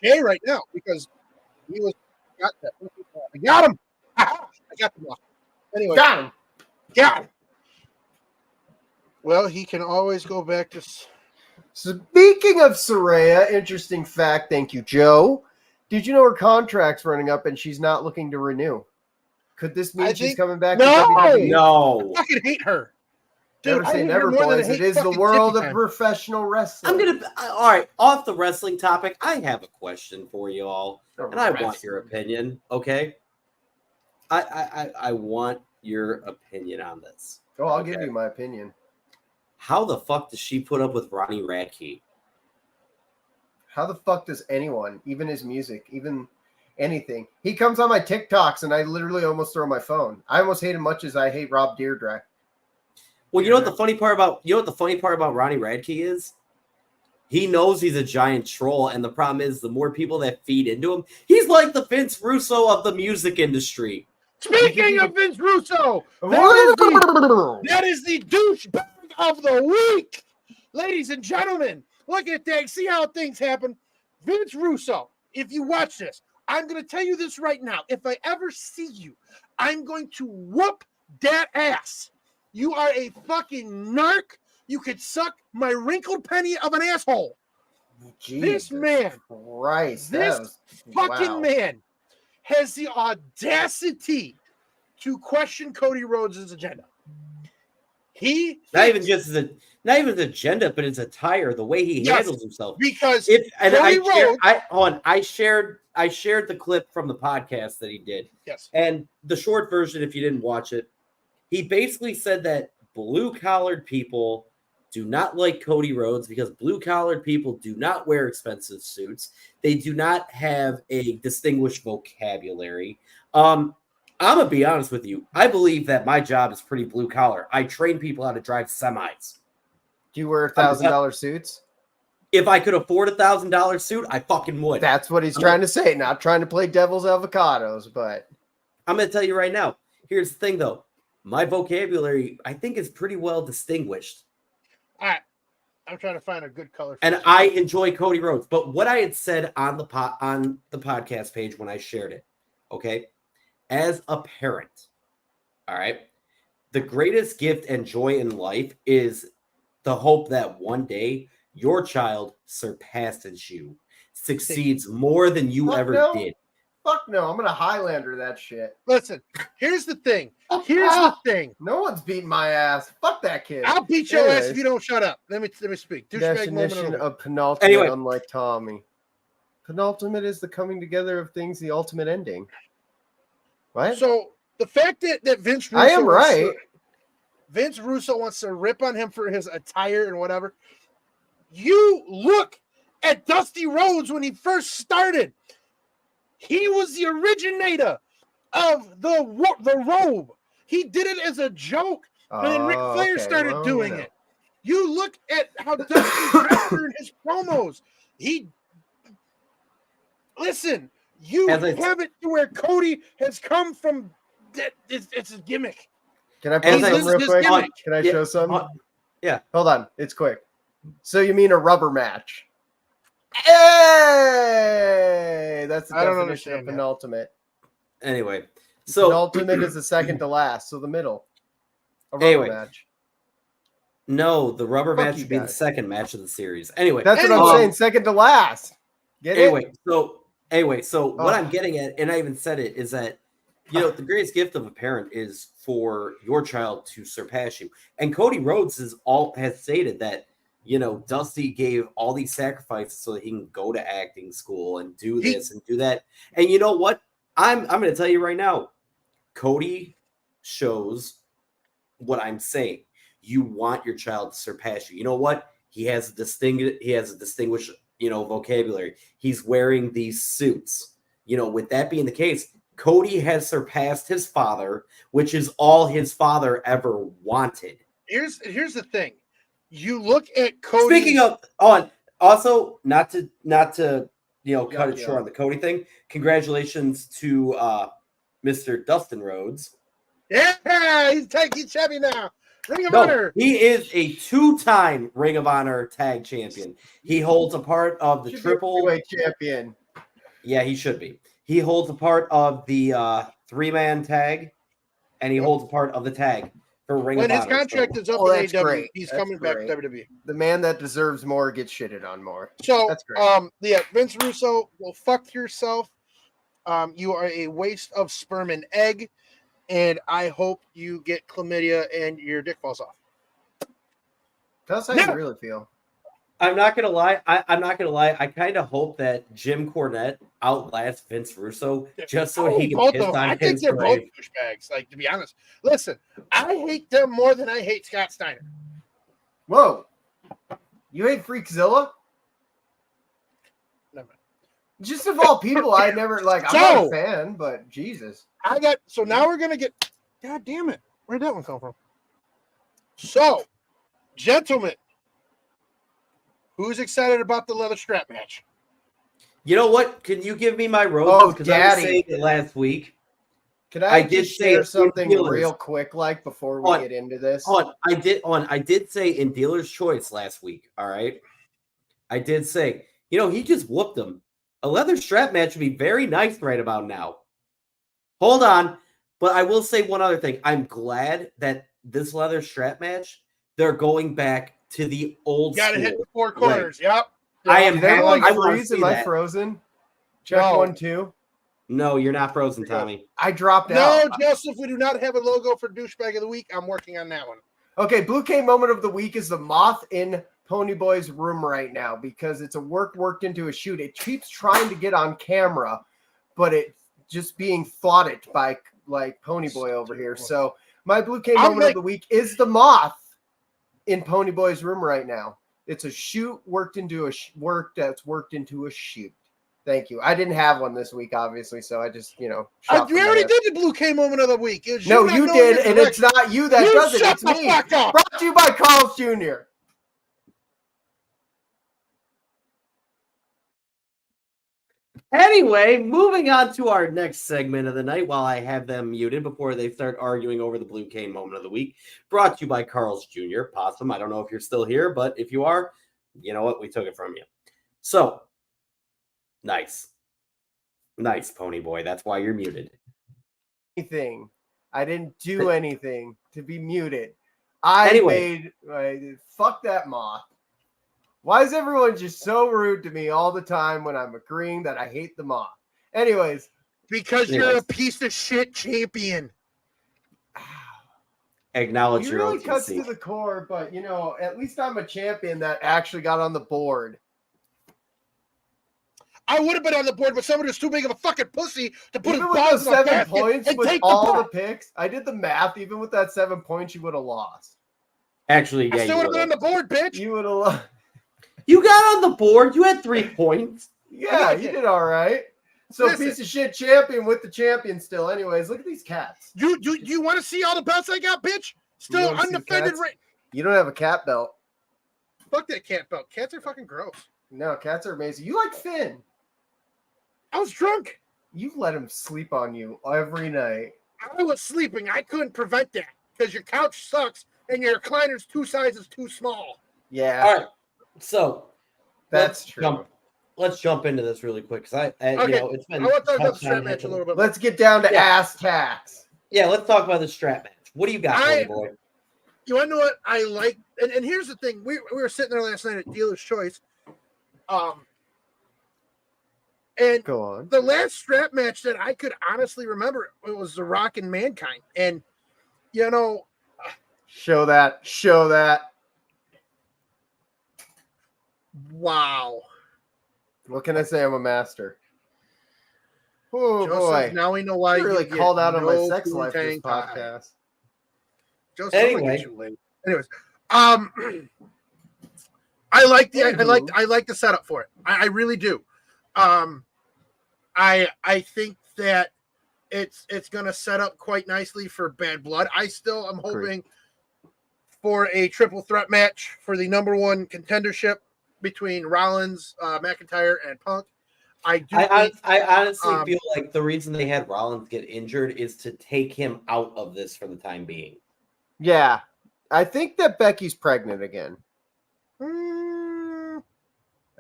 Jay right now because he was got that. I got him. I got the block. Anyway, got him. Well, he can always go back to. Speaking of Saraya, interesting fact. Thank you, Joe. Did you know her contract's running up and she's not looking to renew? Could this mean she's coming back? No. I fucking hate her. Dude, never say never, boys. It is the world of professional wrestling. All right, off the wrestling topic, I have a question for you all, and I want your opinion, okay? I want your opinion on this. Oh, I'll give you my opinion. How the fuck does she put up with Ronnie Radke? How the fuck does anyone, even his music, even anything? He comes on my TikToks and I literally almost throw my phone. I almost hate him much as I hate Rob Dyrdek. Well, you know what the funny part about Ronnie Radke is? He knows he's a giant troll, and the problem is the more people that feed into him, he's like the Vince Russo of the music industry. Speaking of Vince Russo, that is the douchebag of the week, ladies and gentlemen. Look at that. See how things happen. Vince Russo, if you watch this, I'm going to tell you this right now. If I ever see you, I'm going to whoop that ass. You are a fucking narc. You could suck my wrinkled penny of an asshole. Jesus This man, Christ, this fucking man has the audacity to question Cody Rhodes' agenda. He not even his agenda, but his attire, the way he handles himself. Because I shared the clip from the podcast that he did. Yes. And the short version, if you didn't watch it, he basically said that blue-collared people do not like Cody Rhodes because blue-collared people do not wear expensive suits. They do not have a distinguished vocabulary. I'm going to be honest with you. I believe that my job is pretty blue-collar. I train people how to drive semis. Do you wear $1,000 suits? If I could afford $1,000 suit, I fucking would. That's what he's trying to say. Not trying to play devil's avocados, but I'm going to tell you right now. Here's the thing, though. My vocabulary, I think, is pretty well distinguished. All right. I'm trying to find a good color. And I enjoy Cody Rhodes. But what I had said on the podcast page when I shared it, okay, as a parent, all right, the greatest gift and joy in life is the hope that one day your child surpasses you, succeeds more than you ever did. Fuck no, I'm gonna Highlander that shit. Listen, here's the thing. No one's beating my ass. Fuck that kid. I'll beat your ass if you don't shut up. Let me speak. Definition of penultimate, unlike Tommy. Penultimate is the coming together of things, the ultimate ending. What? So the fact that Vince Russo I am right. Vince Russo wants to rip on him for his attire and whatever. You look at Dusty Rhodes when he first started. He was the originator of the robe. He did it as a joke, and then Ric Flair started doing it. You look at how Dusty dressed in his promos. Listen, you have it to where Cody has come from. It's a gimmick. Can I pause real quick? Can I show something? Yeah. Hold on. It's quick. So you mean a rubber match? Hey! That's the definition of penultimate. Anyway, so penultimate is the second to last, so the middle. A rubber match. No, the rubber match should be the second match of the series. Anyway, that's what I'm saying. Second to last. Get it? So what I'm getting at, and I even said it, is that the greatest gift of a parent is for your child to surpass you. And Cody Rhodes has stated that Dusty gave all these sacrifices so that he can go to acting school and do this and do that. And you know what? I'm going to tell you right now, Cody shows what I'm saying. You want your child to surpass you. You know what? He has a distinguished, vocabulary. He's wearing these suits. With that being the case, Cody has surpassed his father, which is all his father ever wanted. Here's the thing. You look at Cody. Speaking of, also not to cut it short on the Cody thing. Congratulations to Mr. Dustin Rhodes. Yeah, he's champion now. Ring of Honor. He is a 2-time Ring of Honor tag champion. He holds a part of the triple champion. Yeah, he should be. He holds a part of the 3-man tag, and he holds a part of the tag for Ring of Honor. When his contract is up in AEW, he's coming back to WWE. The man that deserves more gets shitted on more. So, that's great. Vince Russo, well, fuck yourself. You are a waste of sperm and egg, and I hope you get chlamydia and your dick falls off. That's how you really feel. I'm not gonna lie. I'm not gonna lie. I kind of hope that Jim Cornette outlasts Vince Russo just so he can piss on his I think they're both douchebags. Like, to be honest, listen, I hate them more than I hate Scott Steiner. Whoa, you hate Freakzilla? Never. Just of all people, I never I'm not a fan, but Jesus. So now we're gonna get. God damn it! Where'd that one come from? So, gentlemen. Who's excited about the leather strap match? You know what? Can you give me my roses? Because I was saying it last week. Can I just share something real quick, before we get into this? I did say in Dealer's Choice last week. All right, I did say, he just whooped him. A leather strap match would be very nice right about now. Hold on, But I will say one other thing. I'm glad that this leather strap match, they're going back to the old Gotta school. hit the four corners. Yep. I am Did everyone I wanna freeze? see Am I that. frozen? Check No. 1, 2. No, you're not frozen, Tommy. I dropped No, out. Joseph, we do not have a logo for douchebag of the week. I'm working on that one. Okay, Blue K moment of the week is the moth in Ponyboy's room right now because it's a worked into a shoot. It keeps trying to get on camera, but it just being thwarted by like Ponyboy over here. So my Blue K moment of the week is the moth in Ponyboy's room right now. It's a shoot worked into a shoot. Thank you. I didn't have one this week, obviously, so I just, we already did the Blue K moment of the week. No, you did, and it's not you that does it. It's me. Fuck up. Brought to you by Carl's Jr. Anyway, moving on to our next segment of the night while I have them muted before they start arguing over the Blue Cane moment of the week. Brought to you by Carl's Jr. Possum. I don't know if you're still here, but if you are, you know what? We took it from you. So, nice. Nice, Ponyboy. That's why you're muted. Anything. I didn't do anything to be muted. Fuck that moth. Why is everyone just so rude to me all the time when I'm agreeing that I hate the moth? Anyways. Because you're a piece of shit champion. Acknowledge your really OTC. cuts to the core, but, at least I'm a champion that actually got on the board. I would have been on the board, but somebody was too big of a fucking pussy to put even his with balls those in a 7 points and with take all the the picks. I did the math. Even with that 7 points, you would have lost. Actually, yeah, I still would have been on the board, bitch. You would have lost. You got on the board. You had 3 points. Yeah, you did all right. So piece of shit champion with the champion still. Anyways, look at these cats. You want to see all the belts I got, bitch? Still undefended. You don't have a cat belt. Fuck that cat belt. Cats are fucking gross. No, cats are amazing. You like Finn. I was drunk. You let him sleep on you every night. I was sleeping. I couldn't prevent that because your couch sucks and your recliner's 2 sizes too small. Yeah. All right. So that's true. Let's jump into this really quick because it's been. I want to talk about the strap match a little bit. Let's get down to ass tax. Yeah, let's talk about the strap match. What do you got, boy? You want to know what I like? And here's the thing: we were sitting there last night at Dealer's Choice, and go on. The last strap match that I could honestly remember it was The Rock and Mankind, and show that. Wow. What can I say? I'm a master. Oh, Joseph, boy. Now we know why you really called out on my sex life this pie. podcast. Joseph, anyways, I like the setup for it. I really do. I think that it's going to set up quite nicely for Bad Blood. I still am hoping for a triple threat match for the #1 contendership between Rollins, McIntyre, and Punk. I honestly feel like the reason they had Rollins get injured is to take him out of this for the time being. Yeah. I think that Becky's pregnant again. I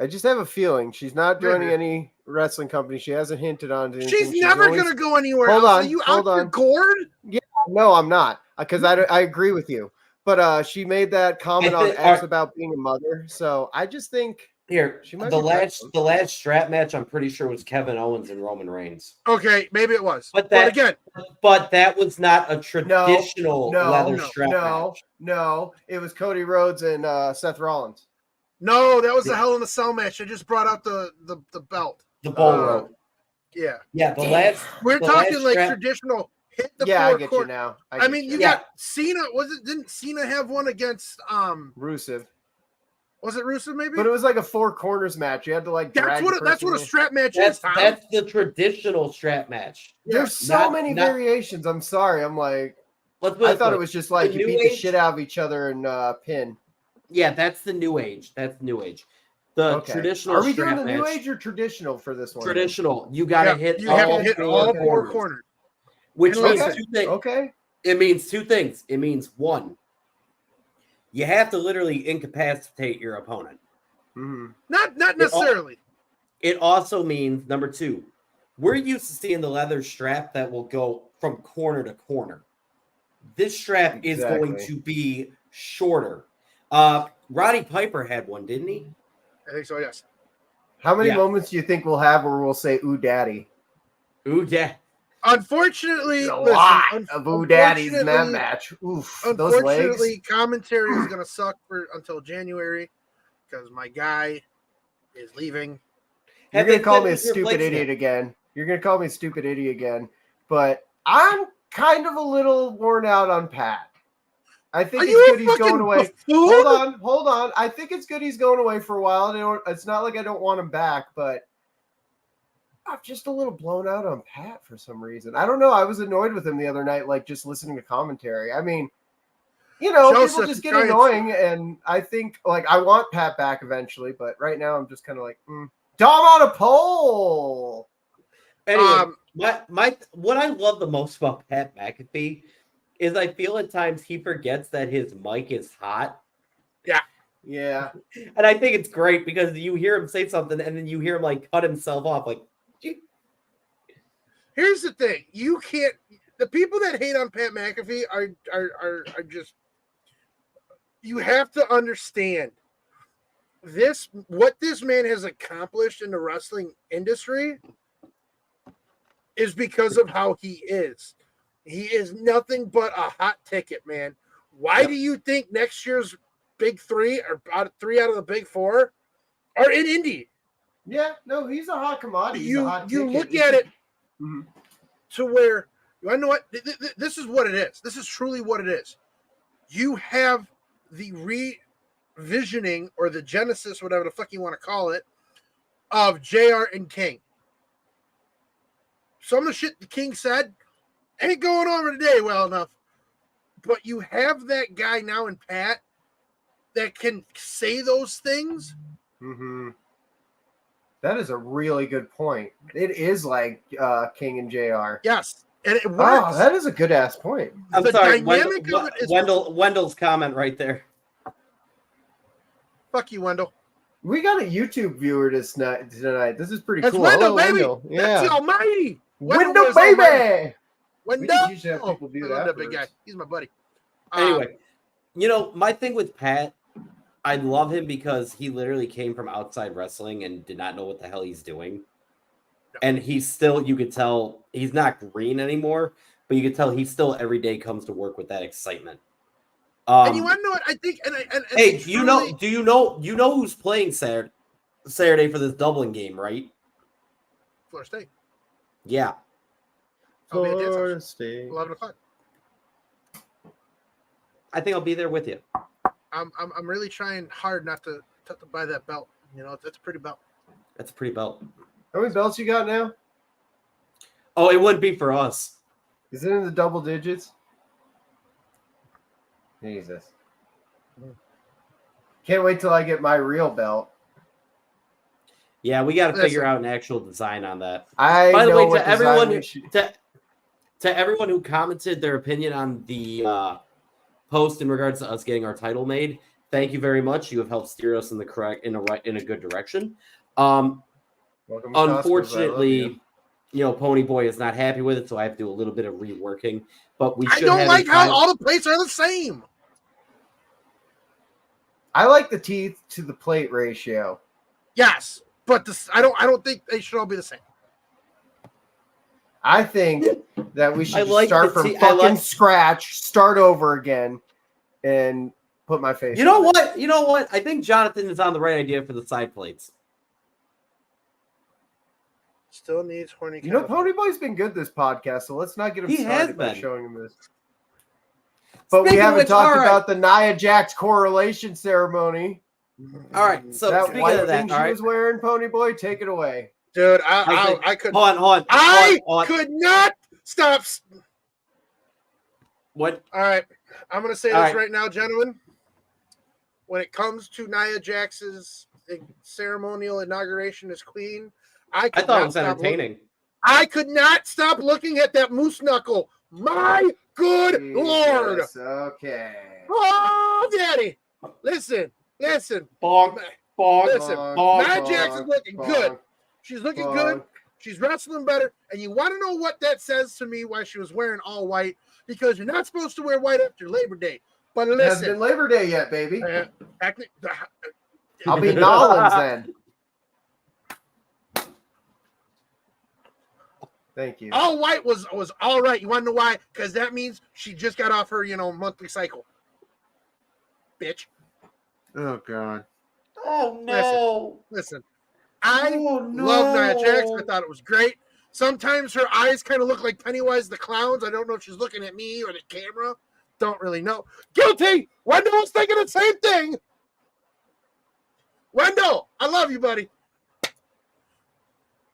just have a feeling she's not joining any wrestling company. She hasn't hinted on anything. She's never going to go anywhere else. Are you out your gourd? Yeah, no, I'm not. Because I agree with you. But she made that comment on X about being a mother. So I just think she might the last strap match I'm pretty sure was Kevin Owens and Roman Reigns. Okay, maybe it was. But that was not a traditional leather strap match. No, it was Cody Rhodes and Seth Rollins. No, that was the Hell in a Cell match. I just brought out the belt. The bull rope. Yeah. Yeah, we're talking like traditional hit the floor. I get you now. I mean, you got Cena. Didn't Cena have one against Rusev? Was it Rusev maybe? But it was like a 4 corners match. You had to that's what a strap match is. Tom. That's the traditional strap match. There's so many variations. I'm sorry. I'm like, I thought it was just like you beat the shit out of each other and pin. Yeah, that's the new age. That's new age. The traditional. Are we doing the new age or traditional for this one? Traditional. You got to hit. You have to hit all 4 corners. Which means 2 things. Okay. It means 2 things. It means 1, you have to literally incapacitate your opponent. Mm-hmm. Not necessarily. It also means number 2, we're used to seeing the leather strap that will go from corner to corner. This strap is going to be shorter. Roddy Piper had one, didn't he? I think so, yes. How many moments do you think we'll have where we'll say, ooh, daddy? Ooh, yeah. Unfortunately, a lot of ooh, daddies in that match. Oof, unfortunately, those commentary is going to suck until January because my guy is leaving. You're going to call me a stupid idiot again. But I'm kind of a little worn out on Pat. I think it's good he's going away. Buffoon? Hold on. I think it's good he's going away for a while. It's not like I don't want him back, but I'm just a little blown out on Pat for some reason. I don't know. I was annoyed with him the other night, like just listening to commentary. I mean, people just get annoying, and I think like I want Pat back eventually, but right now I'm just kind of like, Dom on a pole. Anyway, what I love the most about Pat McAfee is I feel at times he forgets that his mic is hot. Yeah. And I think it's great because you hear him say something and then you hear him like cut himself off. Like, here's the thing: you can't. The people that hate on Pat McAfee are just. You have to understand what this man has accomplished in the wrestling industry is because of how he is. He is nothing but a hot ticket, man. Why do you think next year's big three or three out of the big four are in Indy? Yeah, no, he's a hot commodity. He's a hot ticket. Look at it to where you know what? This is what it is. This is truly what it is. You have the revisioning or the genesis, whatever the fuck you want to call it, of JR and King. Some of the shit the King said ain't going over today well enough. But you have that guy now in Pat that can say those things. Mm-hmm. That is a really good point. It is like King and JR. Yes. And it works. Oh, that is a good ass point. I'm sorry. Wendell's comment right there. Fuck you, Wendell. We got a YouTube viewer tonight. This is pretty cool. Wendell, hello, baby. Wendell. Yeah. That's almighty. Wendell, baby. Wendell. We should have people do I love that big guy. He's my buddy. Anyway, my thing with Pat, I love him because he literally came from outside wrestling and did not know what the hell he's doing. No. And he's still, you could tell, he's not green anymore, but you could tell he still every day comes to work with that excitement. And you want to know what I think? Hey, do you know who's playing Saturday for this Dublin game, right? Florida State. Yeah. Florida State. 11 o'clock. I think I'll be there with you. I'm really trying hard not to buy that belt. That's a pretty belt. That's a pretty belt. How many belts you got now? Oh, it wouldn't be for us. Is it in the double digits? Jesus. Can't wait till I get my real belt. Yeah, we got to figure out an actual design on that. By the way, to everyone who commented their opinion on the post in regards to us getting our title made, thank you very much. You have helped steer us in a good direction. Unfortunately, Ponyboy is not happy with it, so I have to do a little bit of reworking. But I don't like how all the plates are the same. I like the teeth to the plate ratio. Yes, but I don't think they should all be the same. I think that we should start from fucking scratch, start over again, and put my face. You know what? I think Jonathan is on the right idea for the side plates. Still needs horny. Ponyboy's been good this podcast, so let's not get him started by showing him this. But we haven't talked about the Nia Jax correlation ceremony. All right, so that white thing she was wearing, Ponyboy, take it away. Dude, I could. Hold on. I could not stop. What? All right, I'm going to say this right now, gentlemen. When it comes to Nia Jax's ceremonial inauguration as queen, I thought it was entertaining. I could not stop looking at that moose knuckle. My good Lord. Okay. Oh, Daddy. Listen. Bonk. Listen. Nia Jax is looking good. She's looking good. She's wrestling better. And you want to know what that says to me, why she was wearing all white? Because you're not supposed to wear white after Labor Day. But listen. It hasn't been Labor Day yet, baby. I'll be Nolans then. Thank you. All white was all right. You want to know why? Because that means she just got off her, monthly cycle. Bitch. Oh, God. Oh, no. Listen. I love Nia Jax. I thought it was great. Sometimes her eyes kind of look like Pennywise the Clowns. I don't know if she's looking at me or the camera. Don't really know. Guilty! Wendell was thinking the same thing. Wendell, I love you, buddy.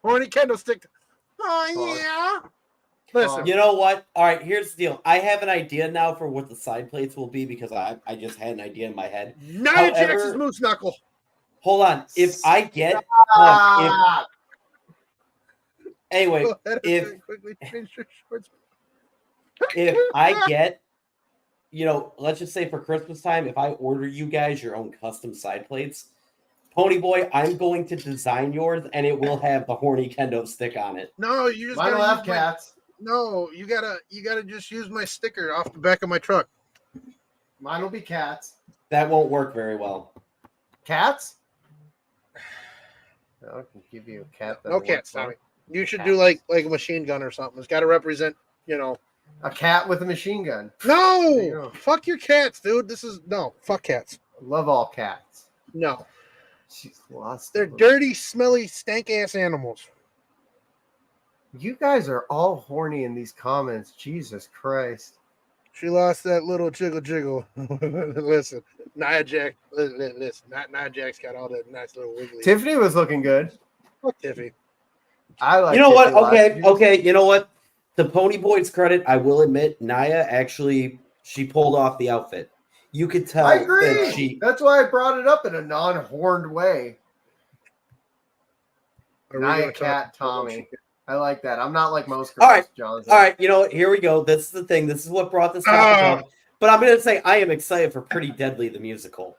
Horny candlestick. Oh, yeah. Listen. You know what? All right, here's the deal. I have an idea now for what the side plates will be because I just had an idea in my head. Nia Jax's moose knuckle. Hold on. If I get... Anyway, if I get... let's just say for Christmas time, if I order you guys your own custom side plates, Ponyboy, I'm going to design yours, and it will have the horny kendo stick on it. No, you just gotta have cats. No, you gotta just use my sticker off the back of my truck. Mine will be cats. That won't work very well. Cats? I can give you a cat. No cats, Tommy. You should do like a machine gun or something. It's got to represent, a cat with a machine gun. No, fuck your cats, dude. Fuck cats. I love all cats. No. She's lost. They're dirty, smelly, stank-ass animals. You guys are all horny in these comments. Jesus Christ. She lost that little jiggle. Listen, Nia Jax. Listen, Nia Jax got all that nice little wiggly. Tiffany was looking good. Fuck Tiffany. I like. You know what? Okay. You know what? To Ponyboy's credit, I will admit, Nia actually she pulled off the outfit. You could tell. I agree. That's why I brought it up in a non-horned way. Nia Cat Tommy. I like that. I'm not like most girls, all right. Jonathan. All right, you know what? Here we go. This is the thing. This is what brought this topic up. But I'm going to say I am excited for Pretty Deadly, the musical.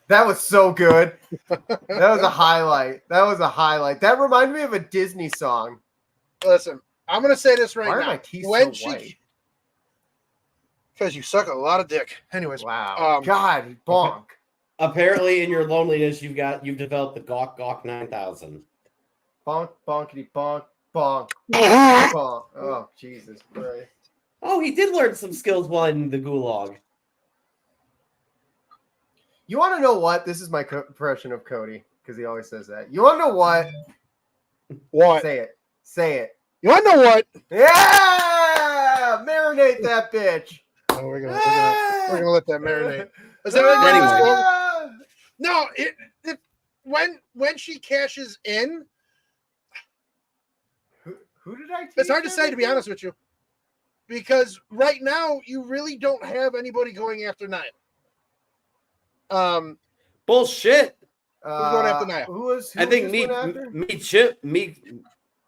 That was so good. That was a highlight. That reminded me of a Disney song. Listen, I'm going to say this right now. Why are my teeth so white? Because you suck a lot of dick. Anyways. Wow. God, bonk. Apparently, in your loneliness, you've developed the Gawk Gawk 9000. Bonk, bonkity, bonk, bonk, bonk. Oh, Jesus Christ. Oh, he did learn some skills while in the gulag. You want to know what? This is my impression of Cody, because he always says that. You want to know what? What? Say it. You want to know what? Yeah! Marinate that bitch. Oh, we're gonna let that marinate. Is that anyway? No, when she cashes in, who did I? It's hard to say, to be honest with you, because right now you really don't have anybody going after Nia. Bullshit. Who's going after Nia? I think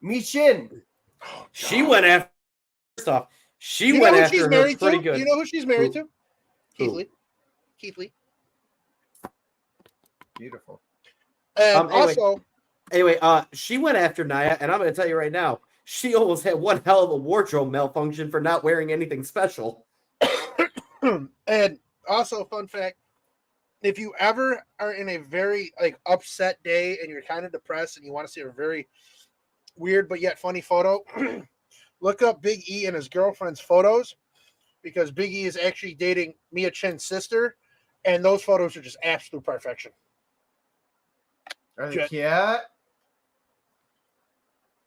Michin. Oh, she went after stuff. She went after her pretty good. You know who she's married to? Keith Lee. Beautiful. And anyway, she went after Nia, and I'm going to tell you right now, she almost had one hell of a wardrobe malfunction for not wearing anything special. And also, fun fact: if you ever are in a very upset day and you're kind of depressed and you want to see a very weird but yet funny photo, look up Big E and his girlfriend's photos, because Big E is actually dating Mia Chin's sister, and those photos are just absolute perfection.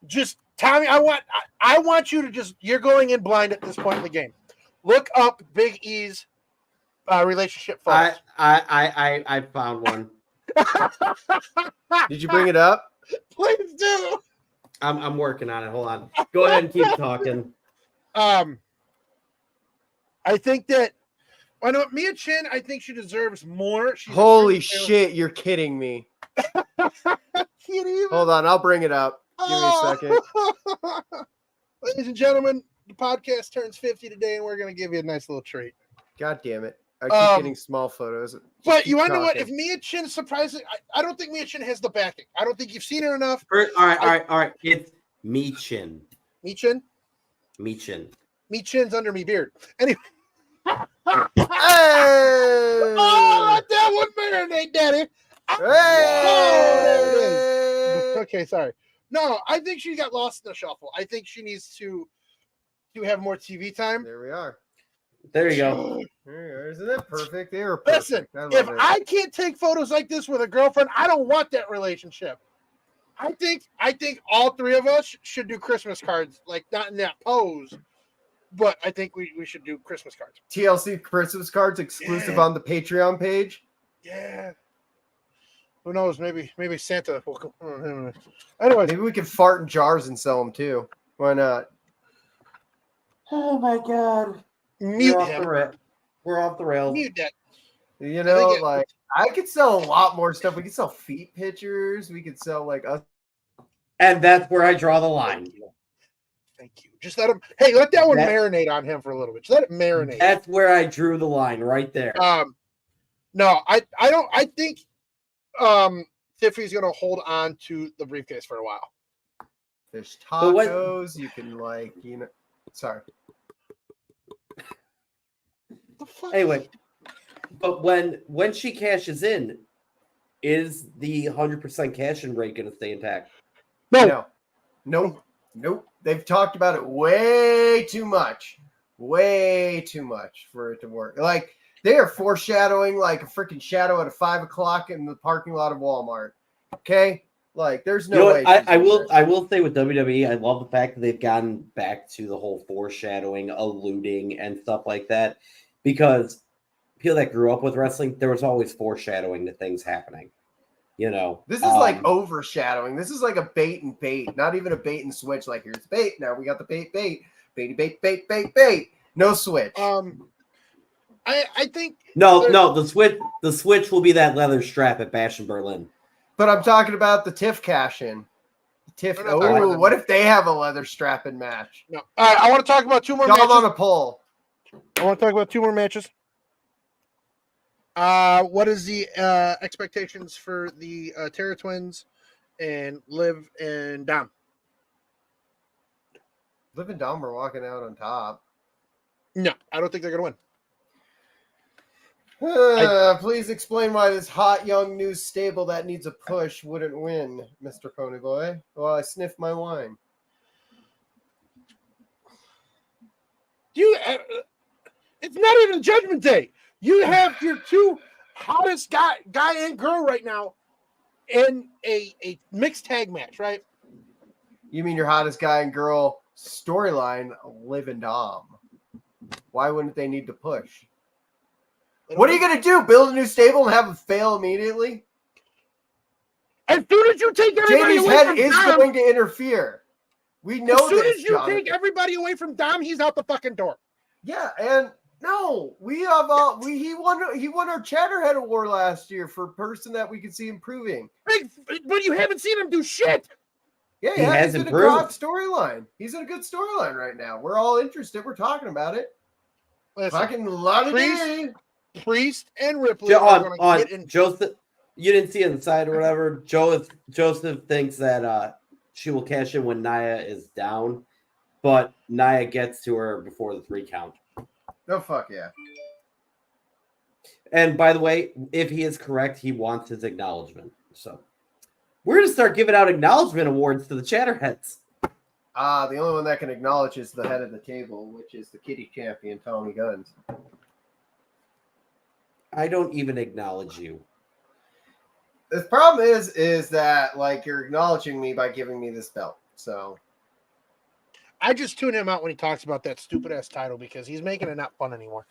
Just Tommy, I want you to you're going in blind at this point in the game. Look up Big E's relationship photos. I found one. Did you bring it up? Please do. I'm working on it. Hold on. Go ahead and keep talking. I think that Mia Chin, I think she deserves more. Holy shit, you're kidding me. Hold on, I'll bring it up. Give me a second. Ladies and gentlemen, the podcast turns 50 today, and we're going to give you a nice little treat. God damn it. I keep getting small photos. But you want to know what? If Mia Chin surprisingly, I don't think Mia Chin has the backing. I don't think you've seen her enough. All right. Meechin. Meechin? Meechin. Meechin's under me beard. Anyway. Hey! Oh, let that one marinate, Daddy. Hey! Oh, there it is. Okay, sorry. No, I think she got lost in the shuffle. I think she needs to have more TV time. There we are. There you go. Isn't that perfect? They were perfect. Listen, if I can't take photos like this with a girlfriend, I don't want that relationship. I think all three of us should do Christmas cards, like not in that pose, but I think we should do Christmas cards. TLC Christmas cards exclusive on the Patreon page. Yeah. Who knows? Maybe Santa will come. Anyway, maybe we could fart in jars and sell them too. Why not? Oh my God. Mute him. We're off the rails. Mute that. You know, like I could sell a lot more stuff. We could sell feet pictures. We could sell like us. And that's where I draw the line. Thank you. Just let him. Hey, let that one marinate on him for a little bit. Just let it marinate. That's where I drew the line, right there. No, I don't. I think Tiffany's gonna hold on to the briefcase for a while. There's tacos. You can sorry. The fuck? Anyway, but when she cashes in, is the 100% cash-in rate going to stay intact? No. Nope. They've talked about it way too much for it to work. Like they are foreshadowing like a freaking shadow at 5 o'clock in the parking lot of Walmart. Okay, like there's no way. I will say with WWE, I love the fact that they've gotten back to the whole foreshadowing, alluding, and stuff like that. Because people that grew up with wrestling, there was always foreshadowing to things happening. You know, this is like overshadowing. This is like a bait and bait, not even a bait and switch. Like here's the bait. Now we got the bait. No switch. I think no. The switch will be that leather strap at Bash in Berlin. But I'm talking about the Tiff cash in. Tiff. Oh, what if they have a leather strap in match? No. All right, I want to talk about two more matches. on a poll. I want to talk about two more matches. What is the expectations for the Terror Twins and Liv and Dom? Liv and Dom are walking out on top. No, I don't think they're going to win. Please explain why this hot young new stable that needs a push wouldn't win, Mr. Ponyboy. Well, I sniffed my wine. It's not even Judgment Day. You have your two hottest guy and girl right now in a mixed tag match, right? You mean your hottest guy and girl storyline, Liv and Dom? Why wouldn't they need to push? What are you going to do? Build a new stable and have them fail immediately? As soon as you take everybody Jamie's away head from is Dom, going to interfere. We know this, as soon as you Jonathan. take everybody away from Dom, he's out the fucking door. Yeah, and no, we have he won our Chatterhead award last year for person that we could see improving. But you haven't seen him do shit. Yeah, he has he's improved. In a storyline. He's in a good storyline right now. We're all interested. We're talking about it. Listen, talking a lot of Priest and Ripley are on get in. Joseph. You didn't see it on the side or whatever. Joseph thinks that she will cash in when Nia is down, but Nia gets to her before the 3 count. No, fuck yeah. And by the way, if he is correct, he wants his acknowledgement. So we're going to start giving out acknowledgement awards to the Chatterheads. The only one that can acknowledge is the head of the table, which is the kitty champion, Tommy Guns. I don't even acknowledge you. The problem is that like you're acknowledging me by giving me this belt. So I just tune him out when he talks about that stupid ass title because he's making it not fun anymore.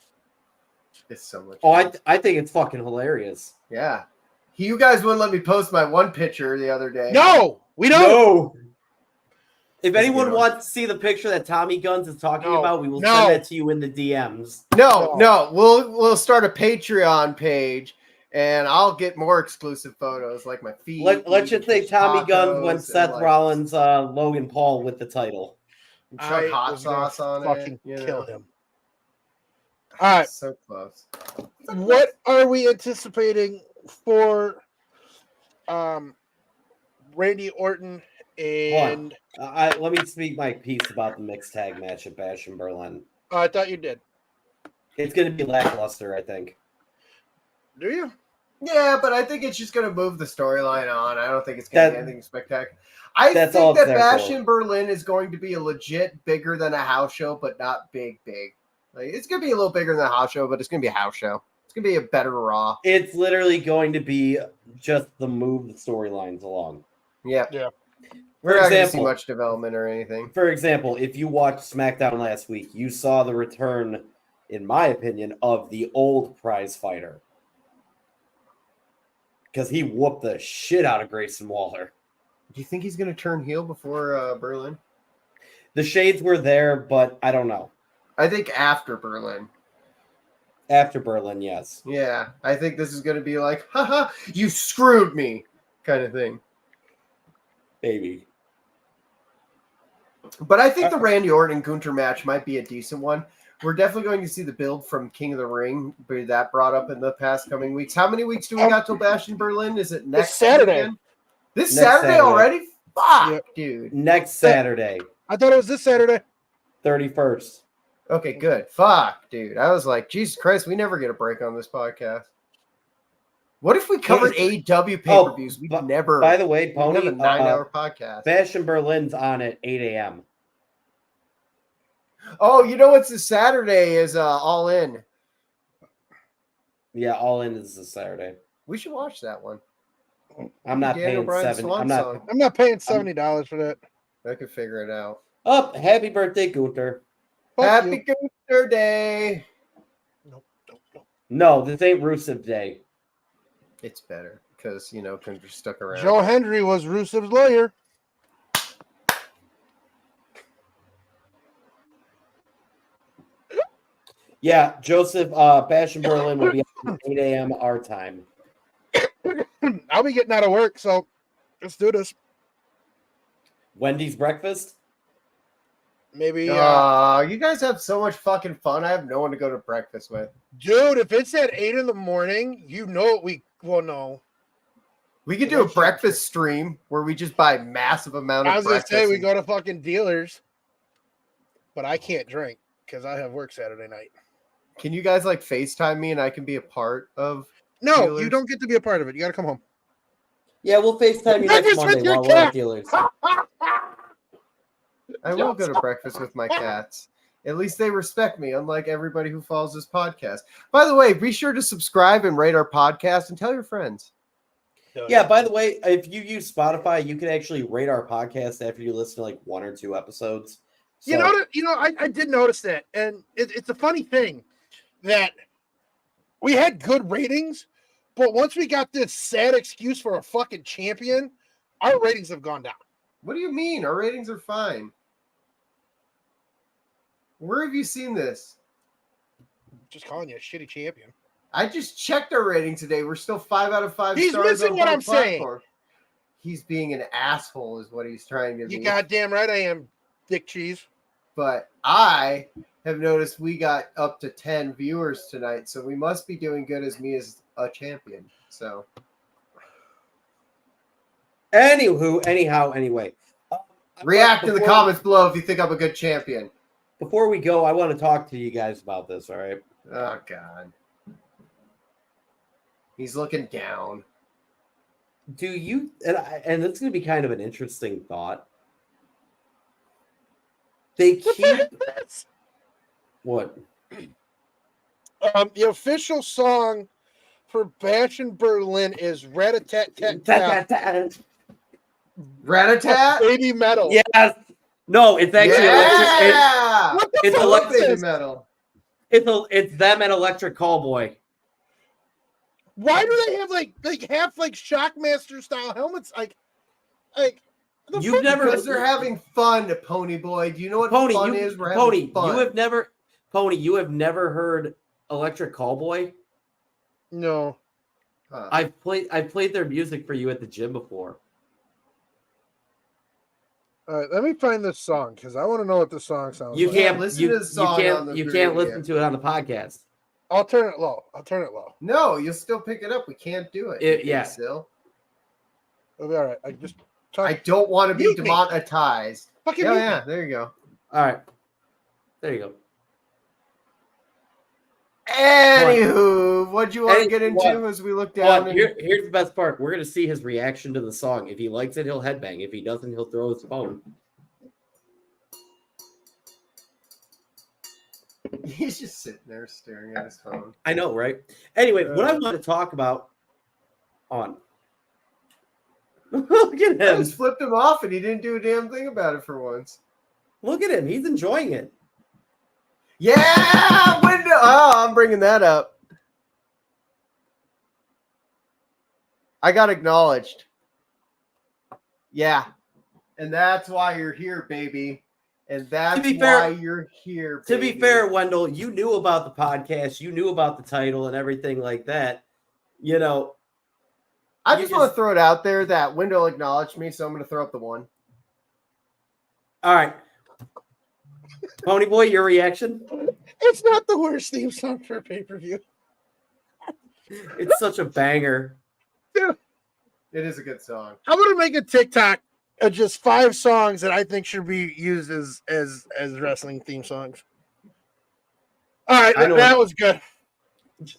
It's so much fun. I think it's fucking hilarious. Yeah. You guys wouldn't let me post my one picture the other day. No, we don't. No. If anyone wants to see the picture that Tommy Guns is talking about, we will send that to you in the DMs. No. We'll start a Patreon page, and I'll get more exclusive photos, like my feet. Let's just say Tommy Guns went Seth Rollins, Logan Paul with the title. Chuck hot sauce on fucking it. Kill him. All right. So close. What are we anticipating for Randy Orton And let me speak my piece about the mixed tag match at Bash in Berlin. I thought you did. It's going to be lackluster, I think. Do you? Yeah, but I think it's just going to move the storyline on. I don't think it's going to be anything spectacular. I think that Bash in Berlin is going to be a legit bigger than a house show, but not big. Like, it's going to be a little bigger than a house show, but it's going to be a house show. It's going to be a better Raw. It's literally going to be just the move the storylines along. Yeah. We're not going to see much development or anything. For example, if you watched SmackDown last week, you saw the return, in my opinion, of the old prize fighter. Because he whooped the shit out of Grayson Waller. Do you think he's going to turn heel before Berlin? The shades were there, but I don't know. I think after Berlin. After Berlin, yes. Yeah, I think this is going to be like, haha, you screwed me kind of thing. Maybe. But I think the Randy Orton and Gunther match might be a decent one. We're definitely going to see the build from King of the Ring, be that brought up in the past coming weeks. How many weeks do we got till Bash in Berlin? Is it next Saturday? Weekend? This Saturday already? Fuck, dude. Next Saturday. I thought it was this Saturday. 31st. Okay, good. Fuck, dude. I was like, Jesus Christ, we never get a break on this podcast. What if we covered AEW pay-per-views? We never. By the way, Pony, have a 9-hour podcast. Bash in Berlin's on at 8 a.m. Oh, you know what's this Saturday is All In. Yeah, All In is this Saturday. We should watch that one. I'm not paying $70. I'm not paying $70 for that. I could figure it out. Oh, happy birthday, Gunther. Happy Gunther Day. Nope. No, this ain't Rusev Day. It's better because, Gunther stuck around. Joe Hendry was Rusev's lawyer. Yeah, Joseph, Bash in Berlin will be at 8 a.m. our time. I'll be getting out of work, so let's do this. Wendy's breakfast? Maybe. You guys have so much fucking fun. I have no one to go to breakfast with. Dude, if it's at 8 in the morning, no. We could do a breakfast stream where we just buy massive amount of breakfast. I was going to say, we go to fucking dealers, but I can't drink because I have work Saturday night. Can you guys FaceTime me and I can be a part of No, dealers? You don't get to be a part of it. You got to come home. Yeah, we'll FaceTime you next Monday while we're at dealers. I will go to breakfast with my cats. At least they respect me, unlike everybody who follows this podcast. By the way, be sure to subscribe and rate our podcast and tell your friends. Yeah, by the way, if you use Spotify, you can actually rate our podcast after you listen to 1 or 2 episodes. So, I did notice that. And it's a funny thing that we had good ratings, but once we got this sad excuse for a fucking champion, our ratings have gone down. What do you mean? Our ratings are fine. Where have you seen this? Just calling you a shitty champion. I just checked our rating today. We're still 5 out of 5 He's stars. missing what I'm saying. He's being an asshole is what he's trying to be. You goddamn right I am, Dick Cheese. But I have noticed we got up to 10 viewers tonight, so we must be doing good as me as a champion. So, anyway. React in the comments below if you think I'm a good champion. Before we go, I want to talk to you guys about this, all right? Oh, God. He's looking down. Do you, and it's going to be kind of an interesting thought. They keep... What? The official song for Bash in Berlin is Rat-a-tat-tat-tat. Rat-a-tat? Baby metal. Yes. No, it's actually it's electric metal. It's them and Electric Callboy. Why do they have half Shockmaster style helmets? You've never because they're having fun, Ponyboy. Do you know what fun is? We're having fun. You have never heard Electric Callboy? No. Huh. I've played their music for you at the gym before. All right, let me find this song because I want to know what this song sounds like. You can't listen to the song. You can't listen to it on the podcast. I'll turn it low. No, you'll still pick it up. We can't do it. Yeah. Still. It'll be all right. I just I don't want to be Mute me. demonetized. Fucking Yeah, mute yeah, me. there you go. All right. There you go. Anywho, what do you want to get into What? as we look down? Here's the best part. We're going to see his reaction to the song. If he likes it, he'll headbang. If he doesn't, he'll throw his phone. He's just sitting there staring at his phone. I know, right? Anyway, what I want to talk about on. Look at I him. just flipped him off and he didn't do a damn thing about it for once. Look at him. He's enjoying it. Yeah, window. Oh, I'm bringing that up. I got acknowledged. Yeah. And that's why you're here, baby. And that's why you're here, baby. To be fair, Wendell, you knew about the podcast. You knew about the title and everything like that. You know. I just want to throw it out there that Wendell acknowledged me, so I'm going to throw up the one. All right. Ponyboy, your reaction? It's not the worst theme song for a pay-per-view. It's such a banger. Dude, it is a good song. I'm going to make a TikTok of just 5 songs that I think should be used as wrestling theme songs. All right, that was good.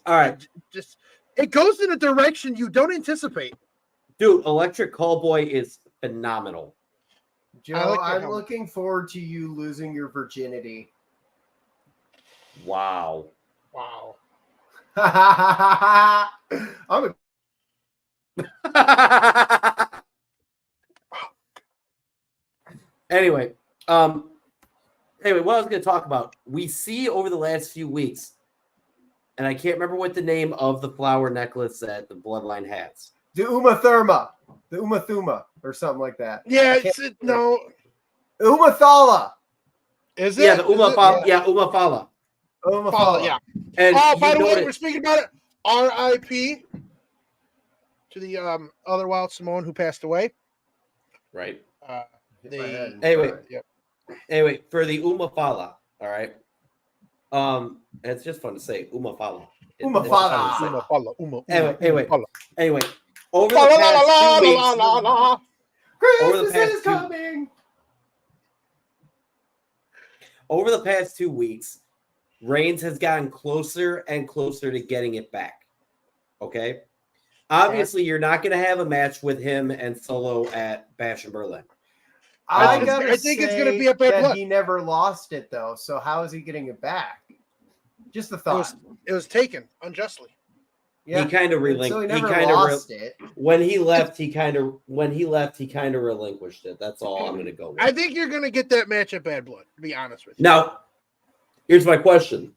All right. Just it goes in a direction you don't anticipate. Dude, Electric Callboy is phenomenal. Joe, I'm looking forward to you losing your virginity. Wow. I'm Anyway, what I was going to talk about, we see over the last few weeks, and I can't remember what the name of the flower necklace that the Bloodline has. The Umatherma. The Umathuma, or something like that. Yeah, no. Umathala. Is it? Yeah, the Umafala. Yeah, Umafala. Umafala, yeah. And by the way, we're speaking about it. R.I.P. to the other Wild Samoan who passed away. Right. Anyway, for the Umafala, all right. It's just fun to say Umafala. Umafala. Anyway. Over the past 2 weeks, Reigns has gotten closer and closer to getting it back. Okay. Obviously, you're not going to have a match with him and Solo at Bash in Berlin. I think it's going to be a bad blood. He never lost it though, so how is he getting it back? Just the thought. It was taken unjustly. Yeah. He kind of relinquished. So he never lost it. When he left, he kind of relinquished it. That's all I'm going to go with. I think you're going to get that match at Bad Blood. To be honest with you. Now, here's my question: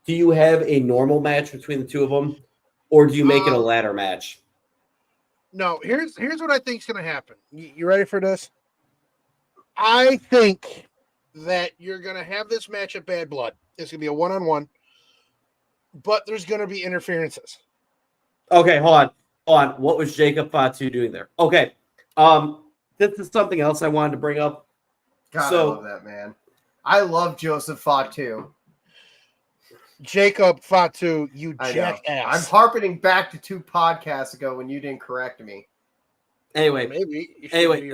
do you have a normal match between the two of them, or do you make it a ladder match? No. Here's what I think is going to happen. You ready for this? I think that you're going to have this match at Bad Blood. It's going to be a one-on-one, but there's going to be interferences. Okay, hold on. What was Jacob Fatu doing there? Okay, this is something else I wanted to bring up. God, I love that man. I love Joseph Fatu. Jacob Fatu, you jackass. I'm harping back to 2 podcasts ago when you didn't correct me. Anyway,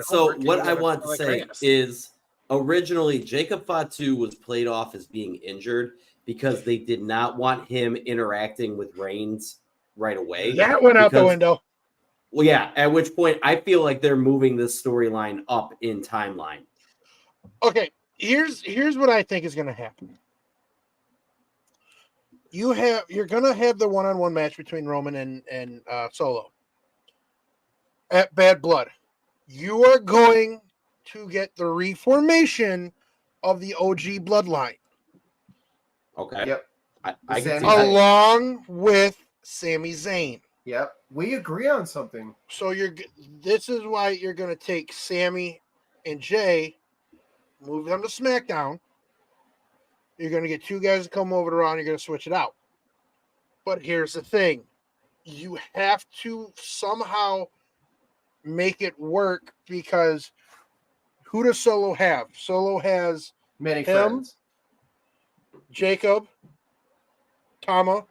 so what I want to say is originally Jacob Fatu was played off as being injured because they did not want him interacting with Reigns right away. That went out the window. Well, yeah, at which point I feel like they're moving this storyline up in timeline. Okay, here's what I think is going to happen. You're going to have the one-on-one match between Roman and Solo at Bad Blood. You are going to get the reformation of the OG bloodline. Okay. Yep. I can see along with Sami Zayn. Yep. We agree on something. So this is why you're going to take Sami and Jay, move them to SmackDown. You're going to get 2 guys to come over to Raw, and you're going to switch it out. But here's the thing. You have to somehow make it work because who does Solo have? Solo has many friends. Jacob, Tonga.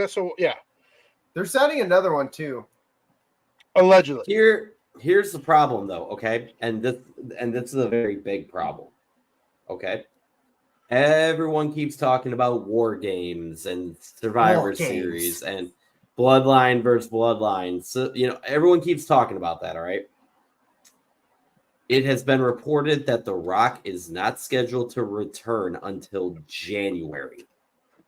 So yeah, They're signing another one too. Allegedly. Here's the problem, though. Okay, and this is a very big problem. Okay, everyone keeps talking about War Games and Survivor Series and Bloodline versus Bloodline. So everyone keeps talking about that. All right. It has been reported that The Rock is not scheduled to return until January.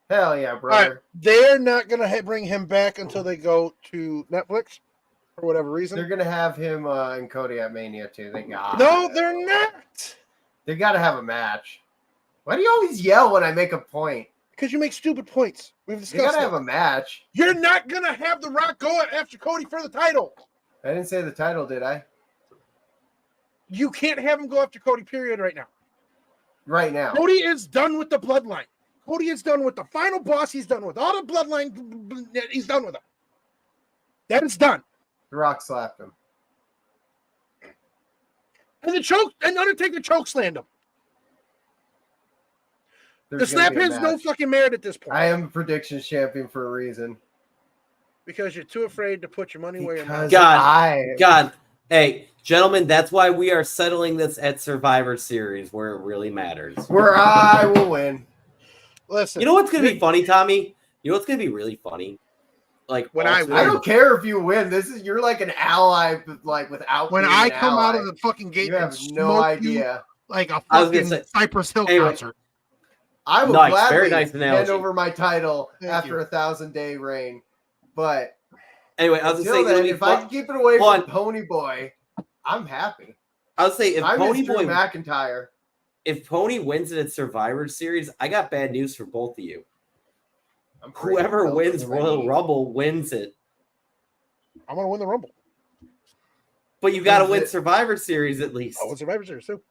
Hell yeah, brother. Right. They're not going to bring him back until they go to Netflix for whatever reason. They're going to have him and Cody at Mania too. No, they're not. They got to have a match. Why do you always yell when I make a point? Because you make stupid points. We've discussed You got to have a match. You're not going to have The Rock go after Cody for the title. I didn't say the title, did I? You can't have him go after Cody, period, right now. Right now. Cody is done with the bloodline. Cody is done with the final boss. He's done with all the bloodline. He's done with it. That is done. The Rock slapped him. And Undertaker chokeslammed him. The slap has no fucking merit at this point. I am a predictions champion for a reason. Because you're too afraid to put your money where your mouth is. God. Hey, gentlemen, that's why we are settling this at Survivor Series, where it really matters. Where I will win. Listen. You know what's going to be funny, Tommy? You know what's going to be really funny? Like when I don't care if you win. You're like an ally, like without. When I come out of the fucking gate, you have no idea. Like a fucking Cypress Hill concert. I will gladly hand over my title after a 1,000-day reign. But anyway, I was going to say, if I can keep it away from Ponyboy, I'm happy. I would say if Ponyboy McIntyre. If Pony wins it at Survivor Series, I got bad news for both of you. Whoever wins Royal Rumble wins it. I'm going to win the Rumble. But you got to win Survivor Series at least. Oh, Survivor Series too.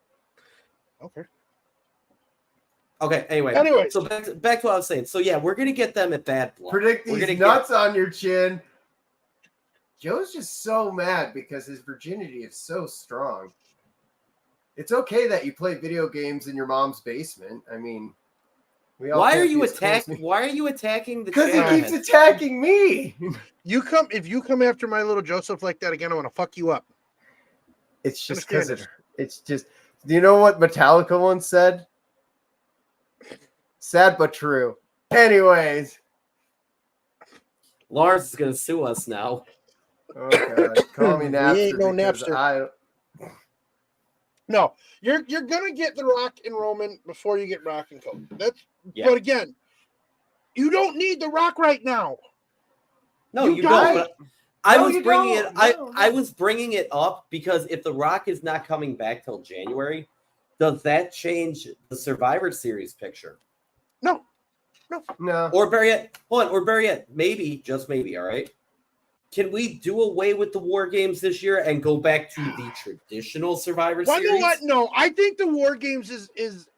Okay, anyway. So back to what I was saying. So yeah, we're going to get them at Bad Blood. Predict these nuts on your chin. Joe's just so mad because his virginity is so strong. It's okay that you play video games in your mom's basement. I mean, why are you attacking the? Because he keeps attacking me. If you come after my little Joseph like that again, I want to fuck you up. It's just because it's just. Do you know what Metallica once said? Sad but true. Anyways, Lars is gonna sue us now. Oh God. Call me Napster. He ain't no Napster. No, you're gonna get The Rock and Roman before you get Rock and Cody. But again, you don't need The Rock right now. No, you don't. But I was bringing it up because if The Rock is not coming back till January, does that change the Survivor Series picture? No. Or better yet, maybe, just maybe, all right? Can we do away with the War Games this year and go back to the traditional Survivor Series? You know what? No, I think the War Games is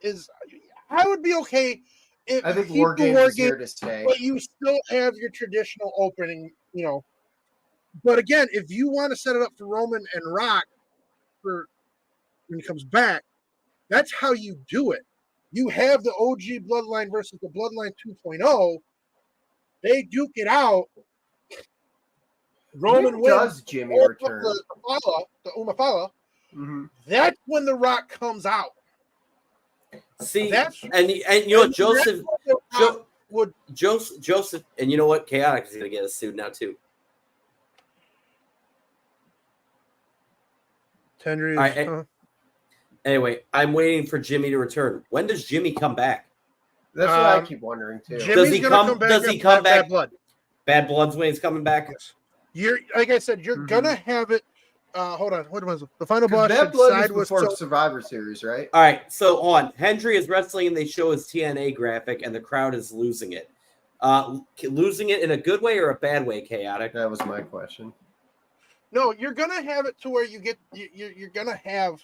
I would be okay if I think War Games is here to stay. But you still have your traditional opening, But again, if you want to set it up for Roman and Rock for when he comes back, that's how you do it. You have the OG Bloodline versus the Bloodline 2.0. They duke it out. Roman wins. Jimmy return? The Umafala. Mm-hmm. That's when The Rock comes out. See, and you know what, Joseph, and you know what, Chaotic is going to get us sued now too. Anyway, I'm waiting for Jimmy to return. When does Jimmy come back? That's what I keep wondering too. Does he come back? Bad Blood. Bad Blood's when he's coming back. Yes. You're like I said, you're gonna have it. Hold on, what was it? The final boss? Bad Blood was before Survivor Series, right? All right, so Hendry is wrestling, and they show his TNA graphic, and the crowd is losing it. Losing it in a good way or a bad way, Chaotic? That was my question. No, you're gonna have it to where you're gonna have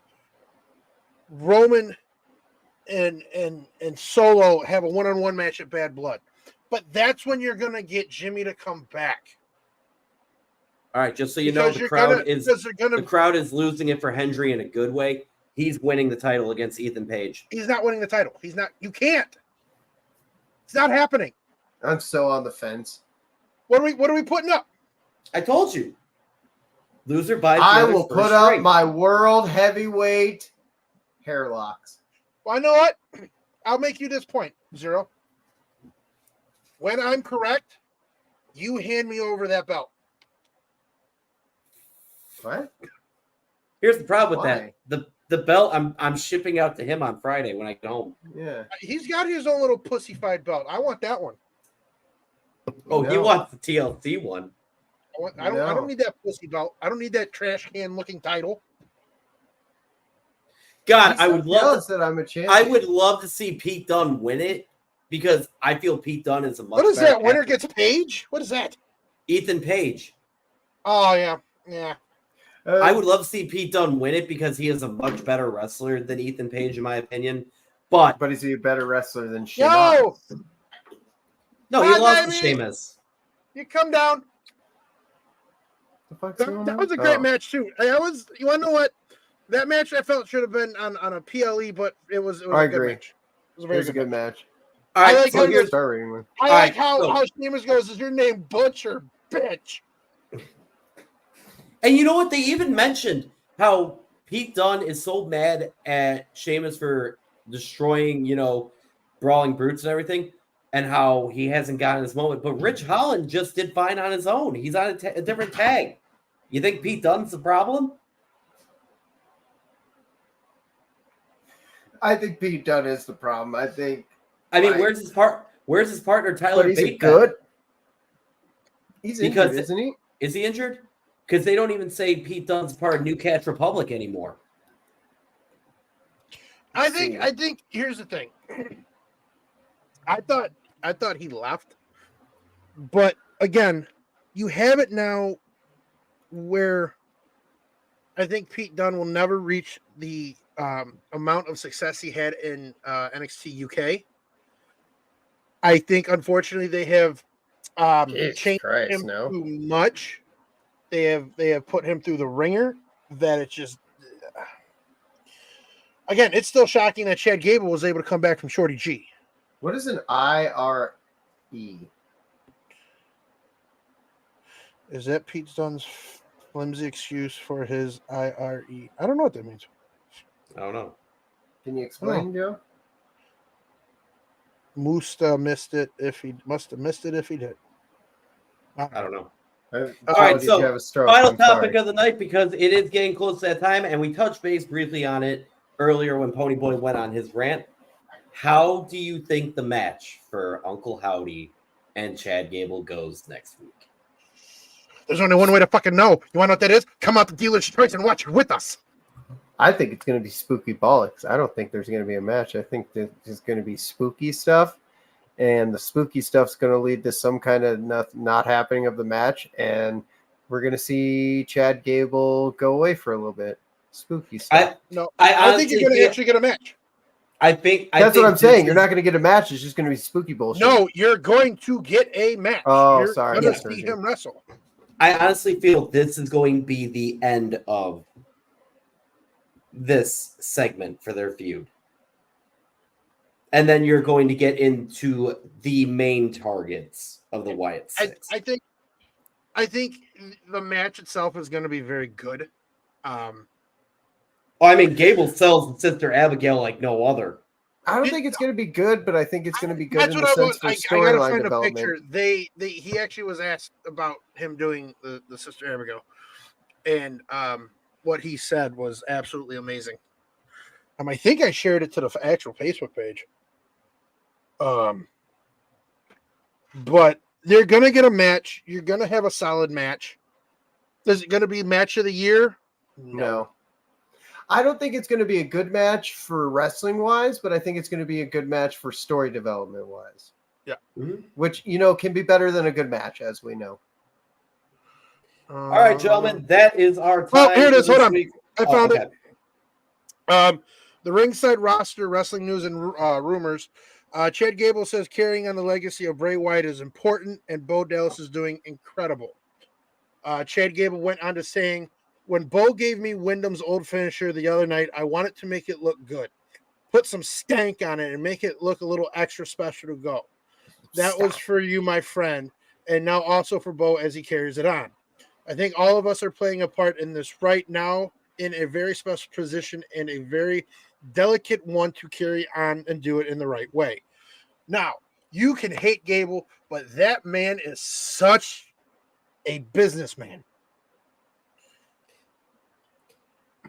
Roman and Solo have a one-on-one match at Bad Blood, but that's when you're gonna get Jimmy to come back. All right, just so you know, the crowd is losing it for Hendry in a good way. He's winning the title against Ethan Page. He's not winning the title. He's not. You can't. It's not happening. I'm so on the fence. What are we putting up? I told you. Loser buys. I will put up my world heavyweight hair locks. Well, I know what? I'll make you this point, Zero. When I'm correct, you hand me over that belt. What? Here's the problem with that. The belt I'm shipping out to him on Friday when I get home. Yeah. He's got his own little pussyfied belt. I want that one. Oh, he wants the TLC one. I don't need that pussy belt. I don't need that trash can looking title. God, I would love that I'm a champion. I would love to see Pete Dunne win it because I feel Pete Dunne is a much. What is that? Winner gets Page? What is that? Ethan Page. Oh yeah. I would love to see Pete Dunne win it because he is a much better wrestler than Ethan Page, in my opinion. But is he a better wrestler than Sheamus? No, he lost to Sheamus. You come down. That was a great match too. You want to know what? That match I felt should have been on a PLE, but it was I a good agree. match. It was a very good match. All right, I like how Sheamus goes, is your name Butch or Bitch? And you know what? They even mentioned how Pete Dunne is so mad at Sheamus for destroying, Brawling Brutes and everything, and how he hasn't gotten his moment. But Rich Holland just did fine on his own. He's on a different tag. You think Pete Dunne's the problem? I think Pete Dunne is the problem. Where's his partner Tyler Bate? He's good. He's injured, isn't he? Is he injured? Because they don't even say Pete Dunne's part of New Catch Republic anymore. I think here's the thing. I thought he left. But again, you have it now where I think Pete Dunne will never reach the amount of success he had in NXT UK. I think, unfortunately, they have changed him too much. They have put him through the ringer that it's just. Again, it's still shocking that Chad Gable was able to come back from Shorty G. What is an IRE? Is that Pete Dunne's flimsy excuse for his IRE? I don't know what that means. I don't know. Can you explain, Joe? Must have missed it if he did. I don't know. All right, so final topic of the night, because it is getting close to that time, and we touched base briefly on it earlier when Ponyboy went on his rant. How do you think the match for Uncle Howdy and Chad Gable goes next week? There's only one way to fucking know. You want to know what that is? Come out to Dealer's Choice and watch it with us. I think it's going to be spooky bollocks. I don't think there's going to be a match. I think there's going to be spooky stuff, and the spooky stuff's going to lead to some kind of not happening of the match, and we're going to see Chad Gable go away for a little bit. Spooky stuff. I think you're going to actually get a match. That's what I'm saying. You're not going to get a match. It's just going to be spooky bullshit. No, you're going to get a match. Oh, you're sorry. You're going to see him wrestle. I honestly feel this is going to be the end of this segment for their feud. And then you're going to get into the main targets of the Wyatt Six. I think the match itself is going to be very good. Gable sells Sister Abigail like no other. I don't think it's going to be good, but I think it's going to be good in the sense for storyline development. He actually was asked about him doing the Sister Abigail, and what he said was absolutely amazing. I think I shared it to the actual Facebook page. But they're going to get a match. You're going to have a solid match. Is it going to be match of the year? No. I don't think it's going to be a good match for wrestling wise, but I think it's going to be a good match for story development wise. Yeah. Mm-hmm. Which, can be better than a good match, as we know. All right, gentlemen, that is our time. Well, here it is. Hold on. I found it. The ringside roster, wrestling news and rumors. Chad Gable says carrying on the legacy of Bray Wyatt is important, and Bo Dallas is doing incredible. Chad Gable went on to saying, when Bo gave me Wyndham's old finisher the other night, I wanted to make it look good. Put some stank on it and make it look a little extra special to go. That was for you, my friend, and now also for Bo as he carries it on. I think all of us are playing a part in this right now in a very special position and a very delicate one to carry on and do it in the right way. Now, you can hate Gable, but that man is such a businessman.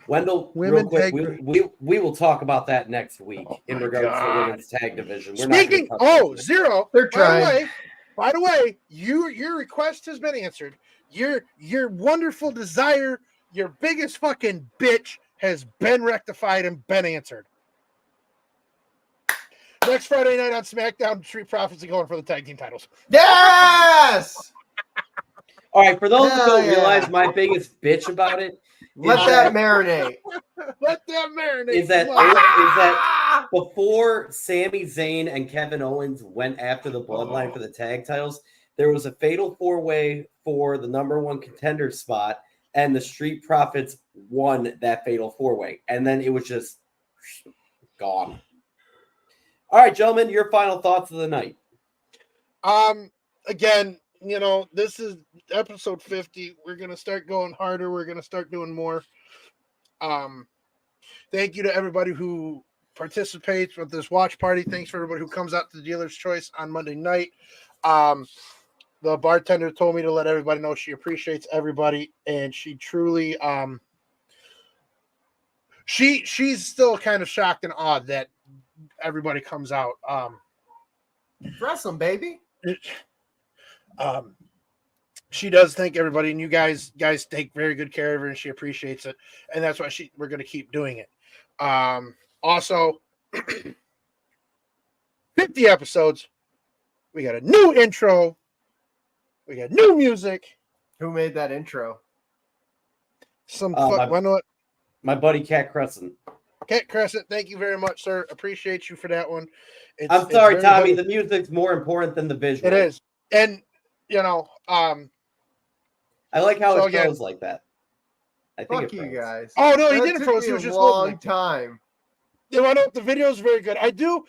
Wendell, real quick, we will talk about that next week in regards to the women's tag division. Zero. They're trying. By the way, your request has been answered. Your wonderful desire, your biggest fucking bitch has been rectified and been answered. Next Friday night on SmackDown, Street Profits are going for the tag team titles. Yes! All right, for those who don't realize, my biggest bitch about it Let that marinate. Let that marinate. Is that before Sami Zayn and Kevin Owens went after the Bloodline for the tag titles, there was a fatal 4-way for the number one contender spot, and the Street Profits won that fatal 4-way. And then it was just gone. All right, gentlemen, your final thoughts of the night. Again, this is episode 50. We're going to start going harder. We're going to start doing more. Thank you to everybody who participates with this watch party. Thanks for everybody who comes out to the Dealer's Choice on Monday night. The bartender told me to let everybody know she appreciates everybody, and she truly she's still kind of shocked and awed that everybody comes out. Dress them, baby. She does thank everybody, and you guys take very good care of her, and she appreciates it, and that's why we're going to keep doing it. Also, 50 episodes. We got a new intro. We got new music. Who made that intro? My buddy Cat Crescent. Cat Crescent, thank you very much, sir. Appreciate you for that one. I'm sorry, Tommy. The music's more important than the visual. It is, and I like how it goes like that. I think fuck you guys. Oh no, he didn't froze. He was just a long time. The video is very good. I do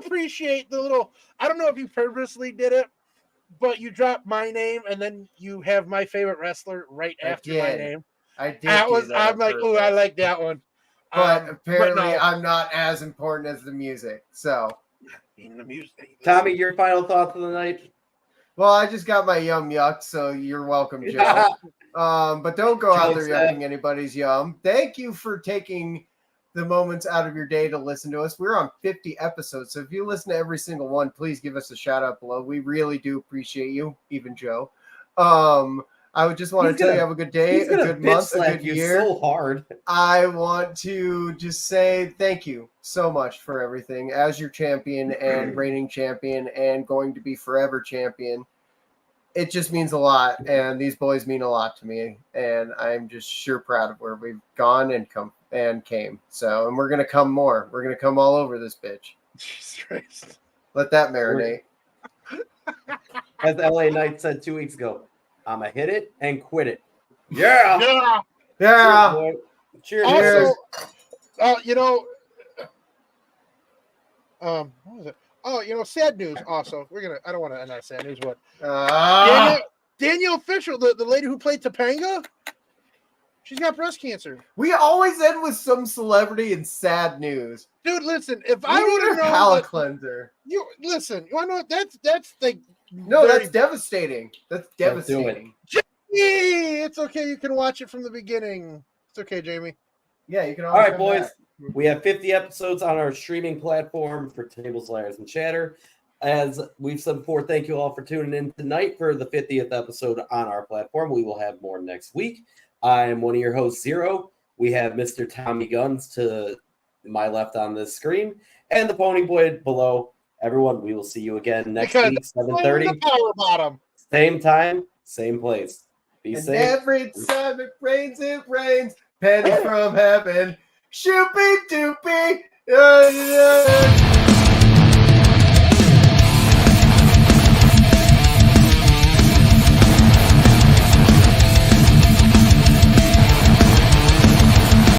appreciate the little. I don't know if you purposely did it, but you dropped my name and then you have my favorite wrestler right after my name. I did. I'm like, oh, I like that one. But apparently, I'm not as important as the music. So, Tommy, your final thoughts of the night? Well, I just got my yum yuck, so you're welcome, Joe. But don't go out there yucking anybody's yum. Thank you for taking the moments out of your day to listen to us. We're on 50 episodes, so if you listen to every single one, please give us a shout out below. We really do appreciate you, even Joe. I would just want to tell you have a good day, a good month, a good year. So hard. I want to just say thank you so much for everything as your champion and reigning champion and going to be forever champion. It just means a lot, and these boys mean a lot to me, and I'm just sure proud of where we've gone and came. So, and we're gonna come more. We're gonna come all over this bitch. Jesus Christ! Let that marinate. As LA Knight said 2 weeks ago, I'ma hit it and quit it. Yeah. Yeah. Cheers. Also, what was it? Oh, sad news. Also, I don't want to end on sad news. What? Danielle Fisher, the lady who played Topanga, she's got breast cancer. We always end with some celebrity and sad news. Dude, listen. If I would have known, palate cleanser. You listen. You want to know what? That's like. No, that's devastating. That's devastating. Jamie, it's okay. You can watch it from the beginning. It's okay, Jamie. Yeah, you can. All right, boys. We have 50 episodes on our streaming platform for Tables, Ladders, and Chatter. As we've said before, thank you all for tuning in tonight for the 50th episode on our platform. We will have more next week. I am one of your hosts, Zero. We have Mr. Tommy Guns to my left on this screen and the Ponyboy below. Everyone, we will see you again next week, 7:30. Same time, same place. Be safe. Every time it rains. Pennies from heaven. Shoopy doopy.